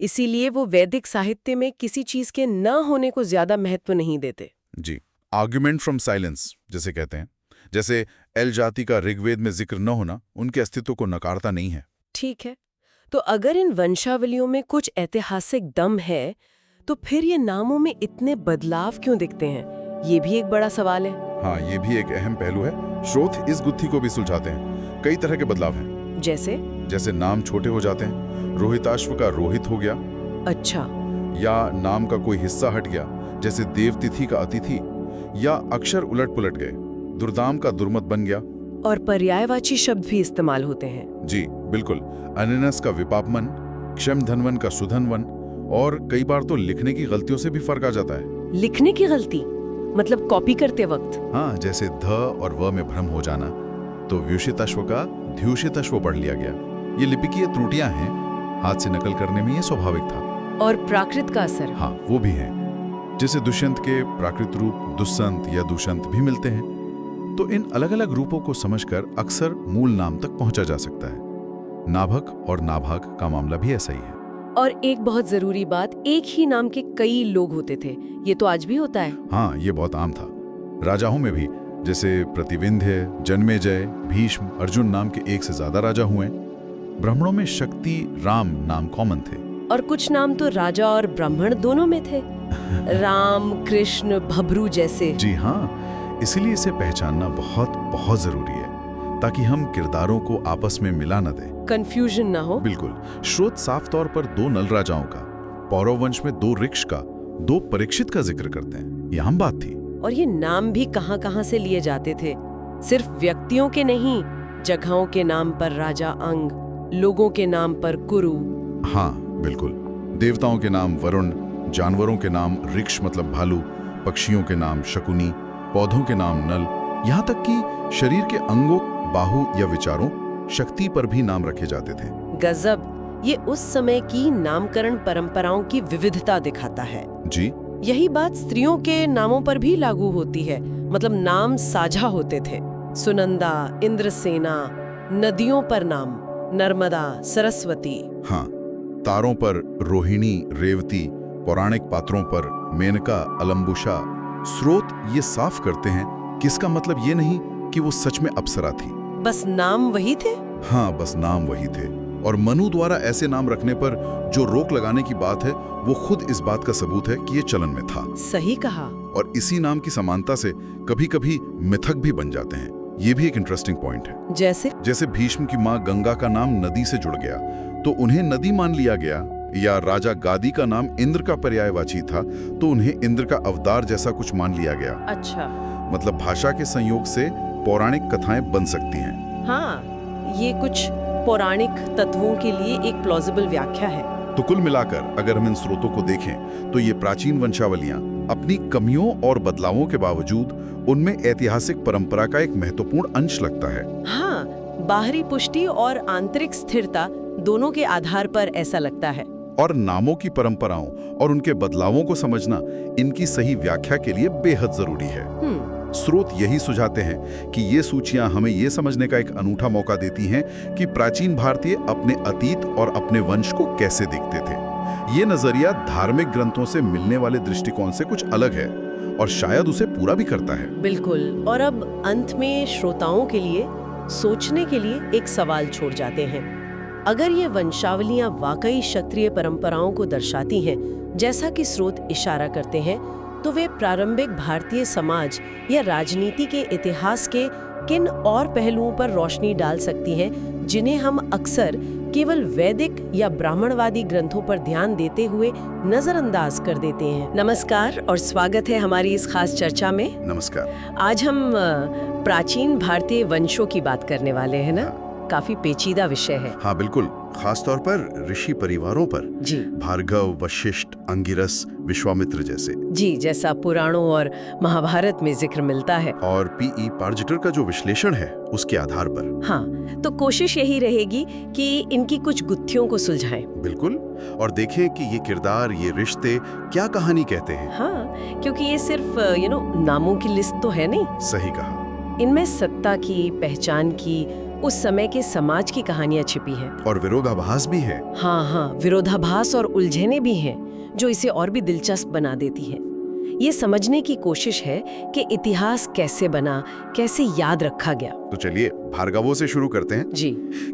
इसीलिए वो वैदिक साहित्य में किसी चीज के न होने को ज्यादा महत्व नहीं देते। जी, आर्ग्यूमेंट फ्रॉम साइलेंस जिसे कहते हैं। जैसे एल जाति का ऋग्वेद में जिक्र न होना उनके अस्तित्व को नकारता नहीं है। ठीक है, तो अगर इन वंशावलियों में कुछ ऐतिहासिक दम है, तो फिर ये नामों में इतने बदलाव क्यों दिखते हैं? ये भी एक बड़ा सवाल है। हाँ, ये भी एक अहम पहलू है। स्रोत इस गुत्थी को भी सुलझाते हैं। कई तरह के बदलाव हैं। जैसे नाम छोटे हो जाते हैं, रोहिताश्व का रोहित हो गया। अच्छा। या नाम का कोई हिस्सा हट गया, जैसे देवतिथि का अतिथि, या अक्षर उलट पुलट गए, दुर्दाम का दुर्मत बन गया। और पर्यायवाची शब्द भी इस्तेमाल होते हैं। जी बिल्कुल। अननस का विपापमन, क्षम धनवन का सुधनवन, और कई बार तो लिखने की गलतियों से भी फर्क आ जाता है। लिखने की गलती मतलब कॉपी करते वक्त? हाँ, जैसे ध और व में भ्रम हो जाना, तो व्युषितश्व का ध्युषितश्व पढ़ लिया गया। ये लिपिकीय त्रुटियां हैं, हाथ से नकल करने में ये स्वाभाविक था। और प्राकृत का असर? हाँ, वो भी है। जैसे दुष्यंत के प्राकृत रूप दुष्यंत या दुष्यंत भी मिलते हैं। तो इन अलग अलग रूपों को समझकर अक्सर मूल नाम तक पहुंचा जा सकता है। नाभक और नाभाग का मामला भी ऐसा ही है। और एक बहुत जरूरी बात, एक ही नाम के कई लोग होते थे, ये तो आज भी होता है। हाँ, ये बहुत आम था। राजाओं में भी, जैसे प्रतिविंध्य, जन्मेजय, भीष्म, अर्जुन नाम के एक से ज्यादा राजा हुए। ब्राह्मणों में शक्ति, राम नाम कॉमन थे। और कुछ नाम तो राजा और ब्राह्मण दोनों में थे, राम, कृष्ण, भब्रू जैसे। जी हाँ, इसीलिए इसे पहचानना बहुत बहुत जरूरी है, ताकि हम किरदारों को आपस में मिला न दें, कंफ्यूजन ना हो। बिल्कुल। स्रोत साफ तौर पर 2 नल राजाओं का, पौरव वंश में 2 ऋक्ष का, 2 परीक्षित का जिक्र करते हैं। ये आम बात थी। और ये नाम भी कहां-कहां से लिए जाते थे, सिर्फ व्यक्तियों के नहीं, जगहों के नाम पर राजा अंग, लोगों के नाम पर कुरु। हाँ बिल्कुल, देवताओं के नाम वरुण, जानवरों के नाम ऋक्ष मतलब भालू, पक्षियों के नाम शकुनी, पौधों के नाम नल, यहाँ तक कि शरीर के अंगों, बाहु या विचारों, शक्ति पर भी नाम रखे जाते थे। गजब, ये उस समय की नामकरण परंपराओं की विविधता दिखाता है। जी, यही बात स्त्रियों के नामों पर भी लागू होती है, मतलब नाम साझा होते थे। सुनंदा, इंद्रसेना, नदियों पर नाम नर्मदा, सरस्वती। हाँ, तारों पर रोहिणी, रेवती, पौराणिक पात्रों पर मेनका, अलंबुशा। स्रोत ये साफ करते हैं कि इसका मतलब ये नहीं कि वो सच में अप्सरा थी। बस नाम वही थे? हाँ, बस नाम वही थे। और मनु द्वारा ऐसे नाम रखने पर जो रोक लगाने की बात है, वो खुद इस बात का सबूत है कि ये चलन में था। सही कहा। और इसी नाम की समानता से कभी-कभी मिथक भी बन जाते हैं। ये भी एक इंटरेस्टिंग पॉइंट है। जैसे भीष्म की मां गंगा का नाम नदी से जुड़ गया, तो उन्हें नदी मान लिया गया, या राजा गादी का नाम इंद्र का पर्यायवाची था, तो उन्हें इंद्र का अवतार जैसा कुछ मान लिया गया। अच्छा, मतलब भाषा के संयोग से पौराणिक कथाएं बन सकती हैं। हाँ, ये कुछ पौराणिक तत्वों के लिए एक प्लॉजिबल व्याख्या है। तो कुल मिलाकर अगर हम इन स्रोतों को देखें, तो ये प्राचीन वंशावलियां अपनी कमियों और बदलावों के बावजूद उनमें ऐतिहासिक परंपरा का एक महत्वपूर्ण अंश लगता है। हाँ, बाहरी पुष्टि और आंतरिक स्थिरता दोनों के आधार पर ऐसा लगता है। और नामों की परंपराओं और उनके बदलावों को समझना इनकी सही व्याख्या के लिए बेहद जरूरी है। स्रोत यही सुझाते हैं कि ये सूचियां हमें ये समझने का एक अनूठा मौका देती हैं कि प्राचीन भारतीय अपने अतीत और अपने वंश को कैसे देखते थे। ये नजरिया धार्मिक ग्रंथों से मिलने वाले दृष्टिकोण से कुछ अलग है और शायद उसे पूरा भी करता है। बिल्कुल। और अब अंत में श्रोताओं के लिए सोचने के लिए एक सवाल छोड़ जाते हैं। अगर ये वंशावलियां वाकई क्षत्रिय परंपराओं को दर्शाती हैं, जैसा कि स्रोत इशारा करते हैं, तो वे प्रारंभिक भारतीय समाज या राजनीति के इतिहास के किन और पहलुओं पर रोशनी डाल सकती हैं, जिन्हें हम अक्सर केवल वैदिक या ब्राह्मणवादी ग्रंथों पर ध्यान देते हुए नजरअंदाज कर देते हैं। नमस्कार और स्वागत है हमारी इस खास चर्चा में। नमस्कार। आज हम प्राचीन भारतीय वंशों की बात करने वाले हैं ना। काफी पेचीदा विषय है। हाँ बिल्कुल, खासतौर पर ऋषि परिवारों पर। जी। भार्गव, वशिष्ठ, अंगिरस, विश्वामित्र जैसे। जी, जैसा पुराणों और महाभारत में जिक्र मिलता है। और पी.ई. पार्जिटर का जो विश्लेषण है उसके आधार पर। हाँ, तो कोशिश यही रहेगी कि इनकी कुछ गुत्थियों को सुलझाएं। बिल्कुल, और देखें कि ये किरदार, ये रिश्ते क्या कहानी कहते हैं। हाँ, क्योंकि ये सिर्फ नामों की लिस्ट तो है नहीं। सही कहा। इनमें सत्ता की, पहचान की, उस समय के समाज की कहानियां छिपी हैं। और विरोधाभास भी है। हाँ, विरोधाभास और उलझनें भी हैं, जो इसे और भी दिलचस्प बना देती हैं। ये समझने की कोशिश है कि इतिहास कैसे बना, कैसे याद रखा गया। तो चलिए भार्गवों से शुरू करते हैं। जी।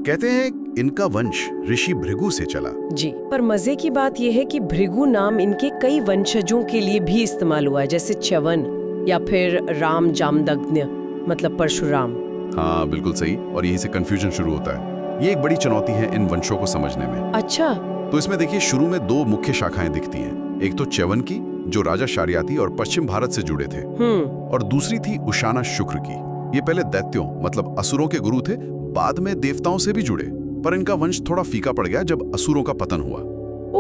कहते हैं इनका वंश ऋषि भृगु से चला। जी, पर मजे की बात यह है कि भृगु नाम इनके कई वंशजों के लिए भी इस्तेमाल हुआ है, जैसे च्यवन या फिर राम जामदग्नि, मतलब परशुराम। हाँ बिल्कुल सही, और यहीं से कंफ्यूजन शुरू होता है। ये एक बड़ी चुनौती है इन वंशों को समझने में। अच्छा। तो इसमें देखिए, शुरू में 2 मुख्य शाखाएं दिखती हैं। एक तो च्यवन की, जो राजा शार्याति और पश्चिम भारत से जुड़े थे, और दूसरी थी उशाना शुक्र की। ये पहले दैत्यों मतलब असुरों के गुरु थे, बाद में देवताओं से भी जुड़े, पर इनका वंश थोड़ा फीका पड़ गया जब असुरों का पतन हुआ।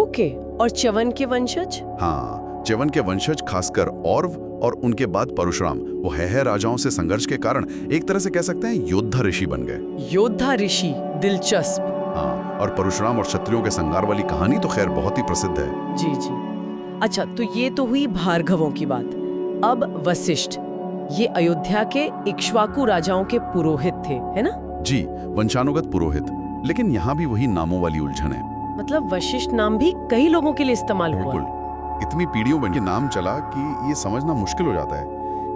ओके। और च्यवन के वंशज? हाँ, च्यवन के वंशज खासकर औरव और उनके बाद परशुराम वो है राजाओं से संघर्ष के कारण एक तरह से कह सकते हैं योद्धा ऋषि बन गए। योद्धा ऋषि, दिलचस्प। हाँ, और परशुराम और क्षत्रियों के संहार वाली कहानी तो खैर बहुत ही प्रसिद्ध है। जी जी। अच्छा, तो ये तो हुई भार्गवों की बात। अब वशिष्ठ, ये अयोध्या के इक्ष्वाकु राजाओं के पुरोहित थे, है ना? जी, वंशानुगत पुरोहित। लेकिन यहाँ भी वही नामों वाली उलझन है। मतलब वशिष्ठ नाम भी कई लोगों के लिए इस्तेमाल हुआ। बिल्कुल, इतनी पीढ़ियों में ये नाम चला कि ये समझना मुश्किल हो जाता है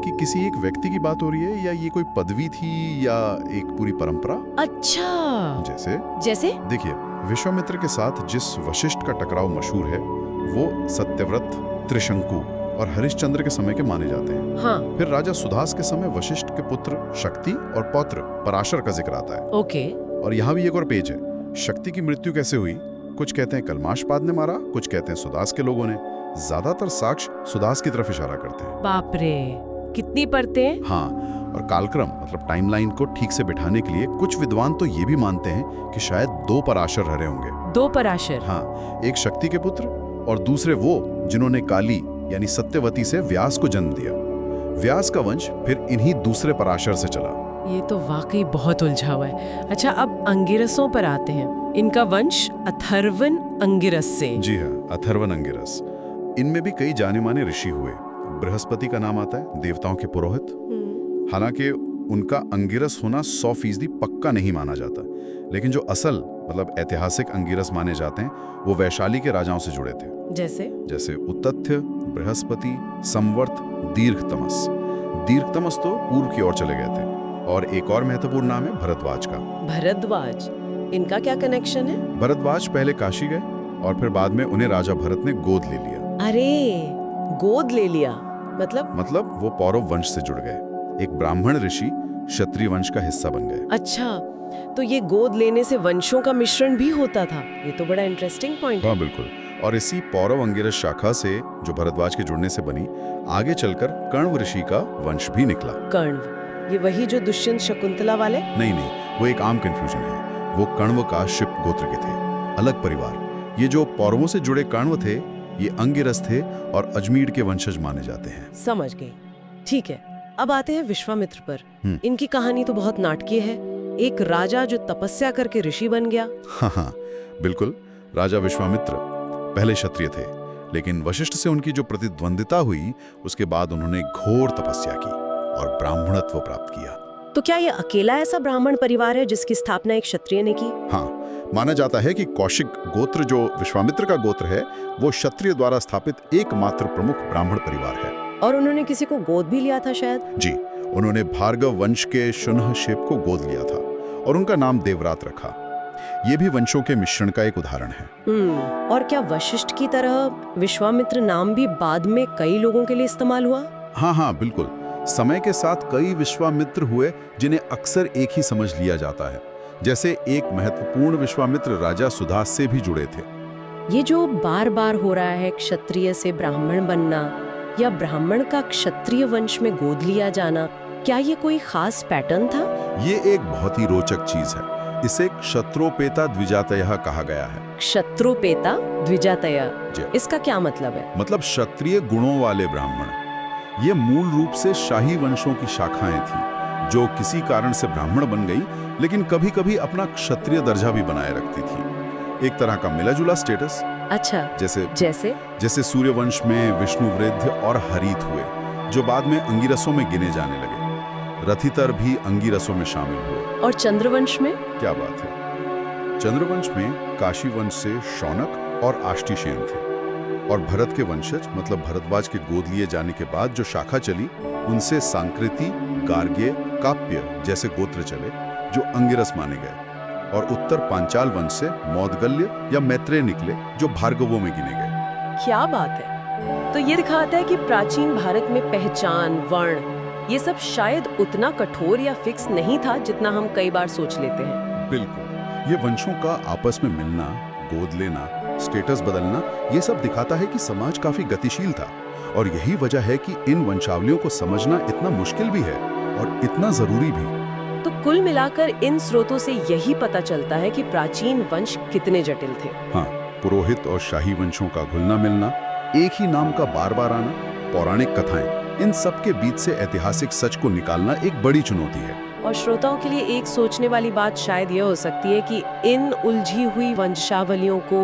कि किसी एक व्यक्ति की बात हो रही है या ये कोई पदवी थी या एक पूरी परंपरा। अच्छा, जैसे देखिए, विश्वामित्र के साथ जिस वशिष्ठ का टकराव मशहूर है वो सत्यव्रत, त्रिशंकु और हरिश्चंद्र के समय के माने जाते हैं। हाँ। फिर राजा सुदास के समय वशिष्ठ के पुत्र शक्ति और पौत्र पराशर का जिक्र आता है। ओके। और यहाँ भी एक और पेज है। शक्ति की मृत्यु कैसे हुई? कुछ कहते हैं कलमाशपाद ने मारा, कुछ कहते हैं सुदास के लोगों ने। ज्यादातर साक्ष्य सुदास की तरफ इशारा करते हैं। बाप रे, कितनी परतें। हाँ, और कालक्रम मतलब टाइमलाइन को ठीक से बिठाने के लिए कुछ विद्वान तो ये भी मानते हैं कि शायद 2 पराशर रहे होंगे। 2 पराशर? हाँ, एक शक्ति के पुत्र और दूसरे वो जिन्होंने काली यानी सत्यवती से व्यास को जन्म दिया। व्यास का वंश फिर इन्हीं दूसरे पराशर से चला। ये तो वाकई बहुत उलझा हुआ है। अच्छा, अब अंगिरसों पर आते हैं। इनका वंश अथर्वन अंगिरस से। जी हाँ, अथर्वन अंगिरस। इनमें भी कई जाने माने ऋषि हुए। बृहस्पति का नाम आता है, देवताओं के पुरोहित। हालांकि उनका अंगिरस होना 100% पक्का नहीं माना जाता, लेकिन जो असल मतलब ऐतिहासिक अंगिरस माने जाते हैं वो वैशाली के राजाओं से जुड़े थे। जैसे उतथ्य, बृहस्पति, संवर्त, दीर्घतमस। दीर्घतमस तो पूर्व की ओर चले गए थे। और एक और महत्वपूर्ण नाम है भरद्वाज का। भरद्वाज, इनका क्या कनेक्शन है? भरद्वाज पहले काशी गए और फिर बाद में उन्हें राजा भरत ने गोद ले लिया। अरे, गोद ले लिया मतलब वो पौरव वंश से जुड़ गए। एक ब्राह्मण ऋषि क्षत्रिय वंश का हिस्सा बन गए। अच्छा, तो ये गोद लेने से वंशों का मिश्रण भी होता था। ये तो बड़ा इंटरेस्टिंग पॉइंट है। हाँ बिल्कुल। और इसी पौरव अंगिरस शाखा से जो भरद्वाज के जुड़ने से बनी, आगे चलकर कण्व ऋषि का वंश भी निकला। कण्व, ये वही जो दुष्यंत शकुंतला वाले? नहीं, वो एक आम कंफ्यूजन है। वो कण्व का शिप गोत्र के थे, अलग परिवार। ये जो पौरवों से जुड़े कण्व थे ये अंगिरस थे और अजमीर के वंशज माने जाते हैं। समझ गई। ठीक है, अब आते हैं विश्वामित्र पर। इनकी कहानी तो बहुत नाटकीय है। एक राजा जो तपस्या करके ऋषि बन गया। हाँ, बिल्कुल। राजा विश्वामित्र पहले क्षत्रिय थे, लेकिन वशिष्ठ से उनकी जो प्रतिद्वंदिता हुई उसके बाद उन्होंने घोर तपस्या की और ब्राह्मणत्व प्राप्त किया। तो क्या ये अकेला ऐसा ब्राह्मण परिवार है जिसकी स्थापना एक क्षत्रिय ने की? हाँ, माना जाता है कि कौशिक गोत्र जो विश्वामित्र का गोत्र है वो क्षत्रिय द्वारा स्थापित एकमात्र प्रमुख ब्राह्मण परिवार है। और उन्होंने किसी को गोद भी लिया था शायद? जी, उन्होंने भार्गव वंश के शुनह शेप को गोद लिया था और उनका नाम देवरात रखा। ये भी वंशों के मिश्रण का एक उदाहरण है। और क्या वशिष्ठ की तरह विश्वामित्र नाम भी बाद में कई लोगों के लिए इस्तेमाल हुआ? हाँ, बिल्कुल। समय के साथ कई विश्वामित्र हुए जिन्हें अक्सर एक ही समझ लिया जाता है। जैसे एक महत्वपूर्ण विश्वामित्र राजा सुदास से भी जुड़े थे। ये जो बार बार हो रहा है क्षत्रिय से ब्राह्मण बनना या ब्राह्मण का क्षत्रिय वंश में गोद लिया जाना, क्या ये कोई खास पैटर्न था? ये एक बहुत ही रोचक चीज है। इसे क्षत्रोपेता द्विजातयः कहा गया है। क्षत्रोपेता द्विजातयः, इसका क्या मतलब है? मतलब क्षत्रिय गुणों वाले ब्राह्मण। ये मूल रूप से शाही वंशों की शाखाएं थी जो किसी कारण से ब्राह्मण बन गई, लेकिन कभी कभी अपना क्षत्रिय दर्जा भी बनाए रखती थी। एक तरह का मिलाजुला स्टेटस। अच्छा, जैसे सूर्यवंश में विष्णुवृद्ध और हरित हुए, जो बाद में अंगिरसों में गिने जाने लगे। रथितर भी अंगिरसों में शामिल हुए। और चंद्रवंश में? क्या बात है। चंद्रवंश में काशी वंश से शौनक और आष्टीशेन थे, और भरत के वंशज मतलब भरद्वाज के गोद लिए जाने के बाद जो शाखा चली उनसे सांकृति, गार्ग्य, काप्य जैसे गोत्र चले जो अंगिरस माने गए। और उत्तर पांचाल वंश से मौदगल्य या मैत्रेय निकले जो भार्गवों में गिने गए। क्या बात है। तो ये दिखाता है कि प्राचीन भारत में पहचान, वर्ण, ये सब शायद उतना कठोर या फिक्स नहीं था जितना हम कई बार सोच लेते हैं। बिल्कुल। ये वंशों का आपस में मिलना, गोद लेना, स्टेटस बदलना, ये सब दिखाता है कि समाज काफी गतिशील था। और यही वजह है कि इन वंशावलियों को समझना इतना मुश्किल भी है और इतना जरूरी भी। तो कुल मिलाकर इन स्रोतों से यही पता चलता है कि प्राचीन वंश कितने जटिल थे। हाँ, पुरोहित और शाही वंशों का घुलना मिलना, एक ही नाम का बार बार आना, पौराणिक कथाएं, इन सब के बीच से ऐतिहासिक सच को निकालना एक बड़ी चुनौती है। और श्रोताओं के लिए एक सोचने वाली बात शायद यह हो सकती है कि इन उलझी हुई वंशावलियों को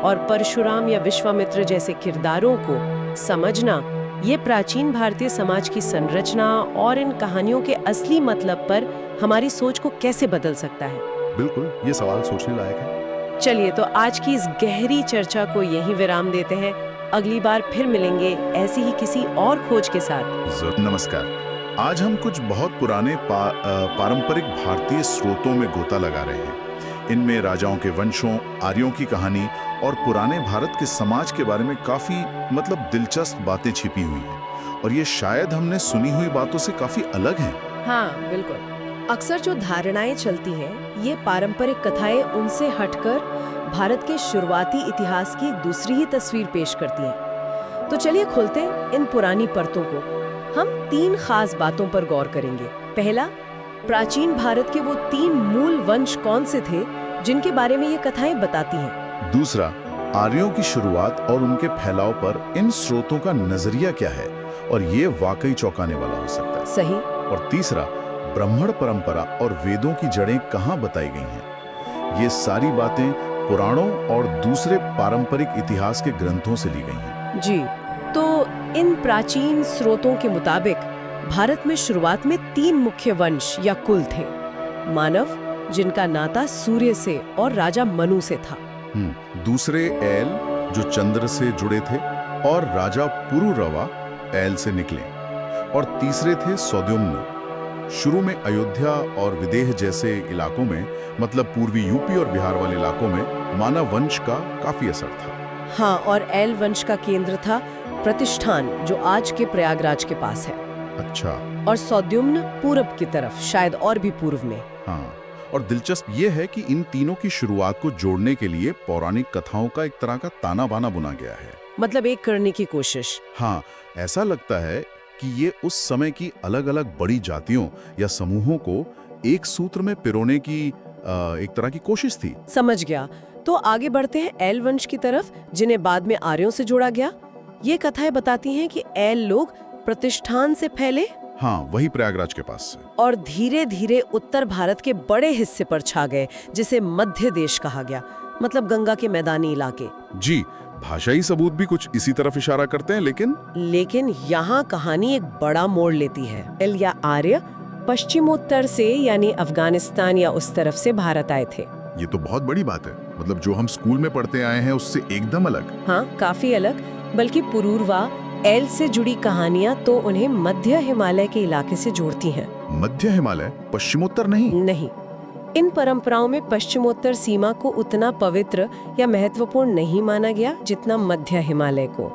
और परशुराम या विश्वामित्र जैसे किरदारों को समझना, ये प्राचीन भारतीय समाज की संरचना और इन कहानियों के असली मतलब पर हमारी सोच को कैसे बदल सकता है। बिल्कुल, ये सवाल सोचने लायक है। चलिए तो आज की इस गहरी चर्चा को यहीं विराम देते हैं। अगली बार फिर मिलेंगे ऐसी ही किसी और खोज के साथ। नमस्कार। आज हम कुछ बहुत पुराने पारंपरिक भारतीय स्रोतों में गोता लगा रहे हैं। इनमें राजाओं के वंशों, आर्यों की कहानी और पुराने भारत के समाज के बारे में काफी दिलचस्प बातें छिपी हुई हैं। और ये शायद हमने सुनी हुई बातों से काफी अलग हैं। हाँ, बिल्कुल। अक्सर जो धारणाएं चलती हैं, ये पारंपरिक कथाएं उनसे हटकर भारत के शुरुआती इतिहास की दूसरी ही तस्वीर पेश करती हैं। तो चलिए खोलते हैं इन पुरानी परतों को। हम 3 खास बातों पर गौर करेंगे। पहला, प्राचीन भारत के वो 3 मूल वंश कौन से थे जिनके बारे में ये कथाएं बताती हैं। दूसरा, आर्यों की शुरुआत और उनके फैलाव पर इन स्रोतों का नजरिया क्या है, और ये वाकई चौंकाने वाला हो सकता है। सही। और तीसरा, ब्राह्मण परंपरा और वेदों की जड़ें कहाँ बताई गई हैं। ये सारी बातें पुराणों और दूसरे पारंपरिक इतिहास के ग्रंथों से ली गई हैं। जी, तो इन प्राचीन स्रोतों के मुताबिक भारत में शुरुआत में 3 मुख्य वंश या कुल थे। मानव, जिनका नाता सूर्य से और राजा मनु से था। दूसरे एल, जो चंद्र से जुड़े थे, और राजा पुरुरवा एल से निकले। और तीसरे थे सौद्युम्न। शुरू में अयोध्या और विदेह जैसे इलाकों में, पूर्वी यूपी और बिहार वाले इलाकों में मानव वंश का काफी असर था। हाँ, और एल वंश का केंद्र था प्रतिष्ठान, जो आज के प्रयागराज के पास है। अच्छा। और सौद्युम्न पूरब की तरफ, शायद और भी पूर्व में। हाँ, और दिलचस्प ये है कि इन तीनों की शुरुआत को जोड़ने के लिए पौराणिक कथाओं का एक तरह का ताना बाना बुना गया है। एक करने की कोशिश। हाँ, ऐसा लगता है कि ये उस समय की अलग अलग बड़ी जातियों या समूहों को एक सूत्र में पिरोने की एक तरह की कोशिश थी। समझ गया। तो आगे बढ़ते हैं एल वंश की तरफ, जिन्हें बाद में आर्यों से जोड़ा गया। ये कथाएं बताती हैं कि एल लोग प्रतिष्ठान से फैले, हाँ, वही प्रयागराज के पास से, और धीरे धीरे उत्तर भारत के बड़े हिस्से पर छा गए, जिसे मध्य देश कहा गया, गंगा के मैदानी इलाके। जी, भाषाई सबूत भी कुछ इसी तरफ इशारा करते हैं, लेकिन यहाँ कहानी एक बड़ा मोड़ लेती है। एल या आर्य पश्चिमोत्तर से, यानी अफगानिस्तान या उस तरफ से भारत आए थे। ये तो बहुत बड़ी बात है। जो हम स्कूल में पढ़ते आए हैं उससे एकदम अलग। हाँ, काफी अलग। बल्कि पुरूरवा एल से जुड़ी कहानियां तो उन्हें मध्य हिमालय के इलाके से जोड़ती हैं। मध्य हिमालय, पश्चिमोत्तर नहीं? नहीं। इन परंपराओं में पश्चिमोत्तर सीमा को उतना पवित्र या महत्वपूर्ण नहीं माना गया जितना मध्य हिमालय को।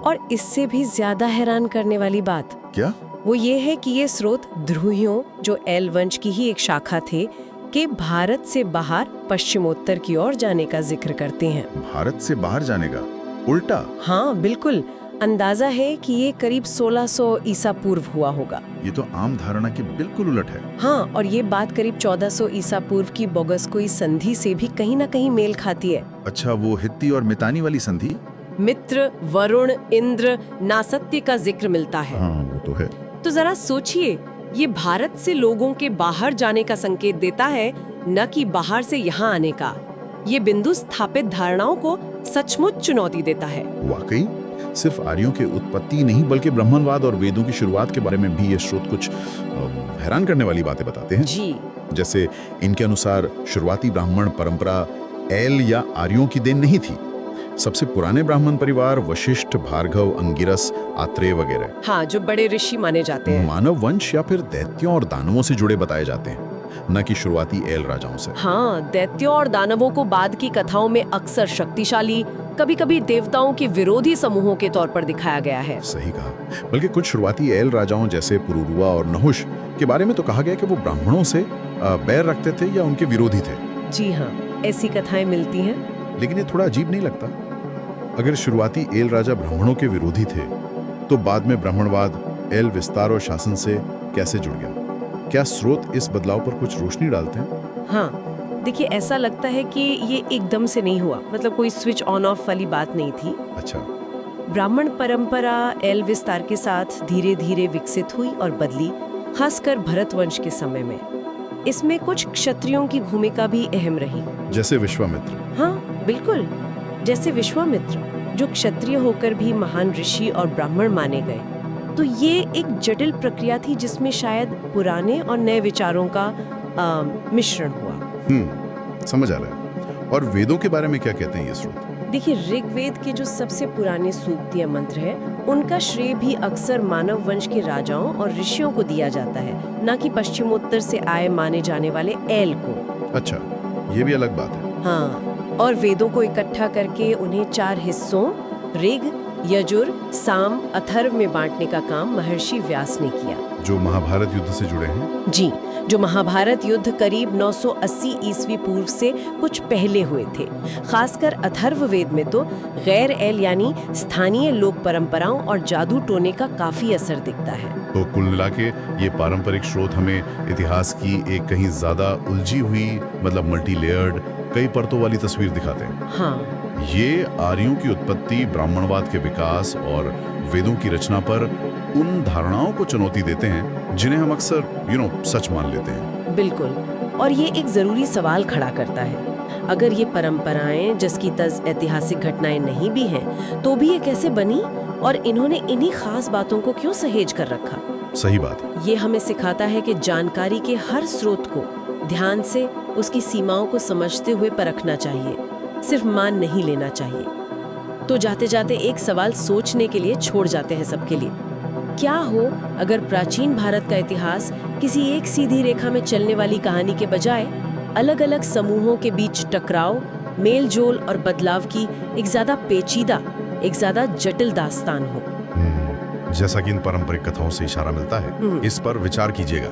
और इससे भी ज्यादा हैरान करने वाली बात क्या? वो ये है कि ये स्रोत ध्रुवियों, जो एल वंश की ही एक शाखा थे, के भारत से बाहर पश्चिमोत्तर की ओर जाने का जिक्र करते हैं। भारत से बाहर जाने का? उल्टा? हाँ, बिल्कुल। अंदाजा है कि ये करीब 1600 ईसा पूर्व हुआ होगा। ये तो आम धारणा के बिल्कुल उलट है। हाँ, और ये बात करीब 1400 ईसा पूर्व की बोगसकोई संधि से भी कहीं ना कहीं मेल खाती है। अच्छा, वो हित्ती और मितानी वाली संधि? मित्र, वरुण, इंद्र, नासत्य का जिक्र मिलता है। हाँ, वो तो है। तो जरा सोचिए, ये भारत से लोगों के बाहर जाने का संकेत देता है, न कि बाहर से यहाँ आने का। ये बिंदु स्थापित धारणाओं को सचमुच चुनौती देता है। वाकई, सिर्फ आर्यों के उत्पत्ति नहीं बल्कि ब्राह्मणवाद और वेदों की शुरुआत के बारे में भी ये स्रोत कुछ हैरान करने वाली बातें बताते हैं। जी। जैसे इनके अनुसार शुरुआती ब्राह्मण परंपरा एल या आर्यों की देन नहीं थी। सबसे पुराने ब्राह्मण परिवार वशिष्ठ, भार्गव, अंगिरस, आत्रेय वगैरह, हाँ, जो बड़े ऋषि माने जाते हैं, मानव वंश या फिर दैत्यों और दानवों से जुड़े बताए जाते हैं, न कि शुरुआती एल राजाओं से। हाँ, दैत्यों और दानवों को बाद की कथाओं में अक्सर शक्तिशाली, कभी-कभी देवताओं के विरोधी समूहों के तौर पर दिखाया गया है। सही कहा। बल्कि कुछ शुरुआती एल राजाओं जैसे पुरुरुवा और नहुष के बारे में तो कहा गया कि वो ब्राह्मणों से बैर रखते थे या उनके विरोधी थे। जी हाँ, ऐसी कथाएं मिलती हैं। लेकिन ये थोड़ा अजीब नहीं लगता? अगर शुरुआती एल राजा ब्राह्मणों के विरोधी थे, तो बाद में ब्राह्मणवाद एल विस्तार और शासन से कैसे जुड़ गया? क्या स्रोत इस बदलाव पर कुछ रोशनी डालते हैं? हाँ, देखिए, ऐसा लगता है कि ये एकदम से नहीं हुआ। कोई स्विच ऑन ऑफ वाली बात नहीं थी। अच्छा। ब्राह्मण परंपरा एल विस्तार के साथ धीरे धीरे विकसित हुई और बदली, खासकर भरतवंश के समय में। इसमें कुछ क्षत्रियों की भूमिका भी अहम रही। जैसे विश्वामित्र। हाँ बिल्कुल, जैसे विश्वामित्र, जो क्षत्रिय होकर भी महान ऋषि और ब्राह्मण माने गए। तो ये एक जटिल प्रक्रिया थी जिसमें शायद पुराने और नए विचारों का मिश्रण हुआ। समझ आ रहा है। और वेदों के बारे में क्या कहते हैं ये स्रोत? देखिए, ऋग्वेद के जो सबसे पुराने सूक्त या मंत्र है, उनका श्रेय भी अक्सर मानव वंश के राजाओं और ऋषियों को दिया जाता है, न कि पश्चिमोत्तर से आए माने जाने वाले एल को। अच्छा, ये भी अलग बात है। हाँ, और वेदों को इकट्ठा करके उन्हें 4 हिस्सों ऋग, यजुर, साम, अथर्व में बांटने का काम महर्षि व्यास ने किया। जो महाभारत युद्ध से जुड़े हैं? जी, जो महाभारत युद्ध करीब 980 ईस्वी पूर्व से कुछ पहले हुए थे। खासकर अथर्व वेद में तो गैर एल यानी स्थानीय लोक परंपराओं और जादू टोने का काफी असर दिखता है। तो कुल मिला के ये पारंपरिक स्रोत हमें इतिहास की एक कहीं ज्यादा उलझी हुई, मतलब मल्टी लेयर्ड, कई परतों वाली तस्वीर दिखाते हैं। हाँ, ये आर्यों की उत्पत्ति, ब्राह्मणवाद के विकास और वेदों की रचना पर उन धारणाओं को चुनौती देते हैं जिन्हें हम अक्सर सच मान लेते हैं। बिल्कुल। और ये एक जरूरी सवाल खड़ा करता है, अगर ये परंपराएं जिसकी तज ऐतिहासिक घटनाएं नहीं भी हैं, तो भी ये कैसे बनी और इन्होंने इन्हीं खास बातों को क्यों सहेज कर रखा? सही बात है। ये हमें सिखाता है कि जानकारी के हर स्रोत को ध्यान से उसकी सीमाओं को समझते हुए परखना चाहिए, सिर्फ मान नहीं लेना चाहिए। तो जाते जाते एक सवाल सोचने के लिए छोड़ जाते हैं सबके लिए। क्या हो अगर प्राचीन भारत का इतिहास किसी एक सीधी रेखा में चलने वाली कहानी के बजाय अलग अलग समूहों के बीच टकराव, मेल जोल और बदलाव की एक ज्यादा पेचीदा, एक ज्यादा जटिल दास्तान हो? जैसा कि इन पारंपरिक कथाओं से इशारा मिलता है, इस पर विचार कीजिएगा।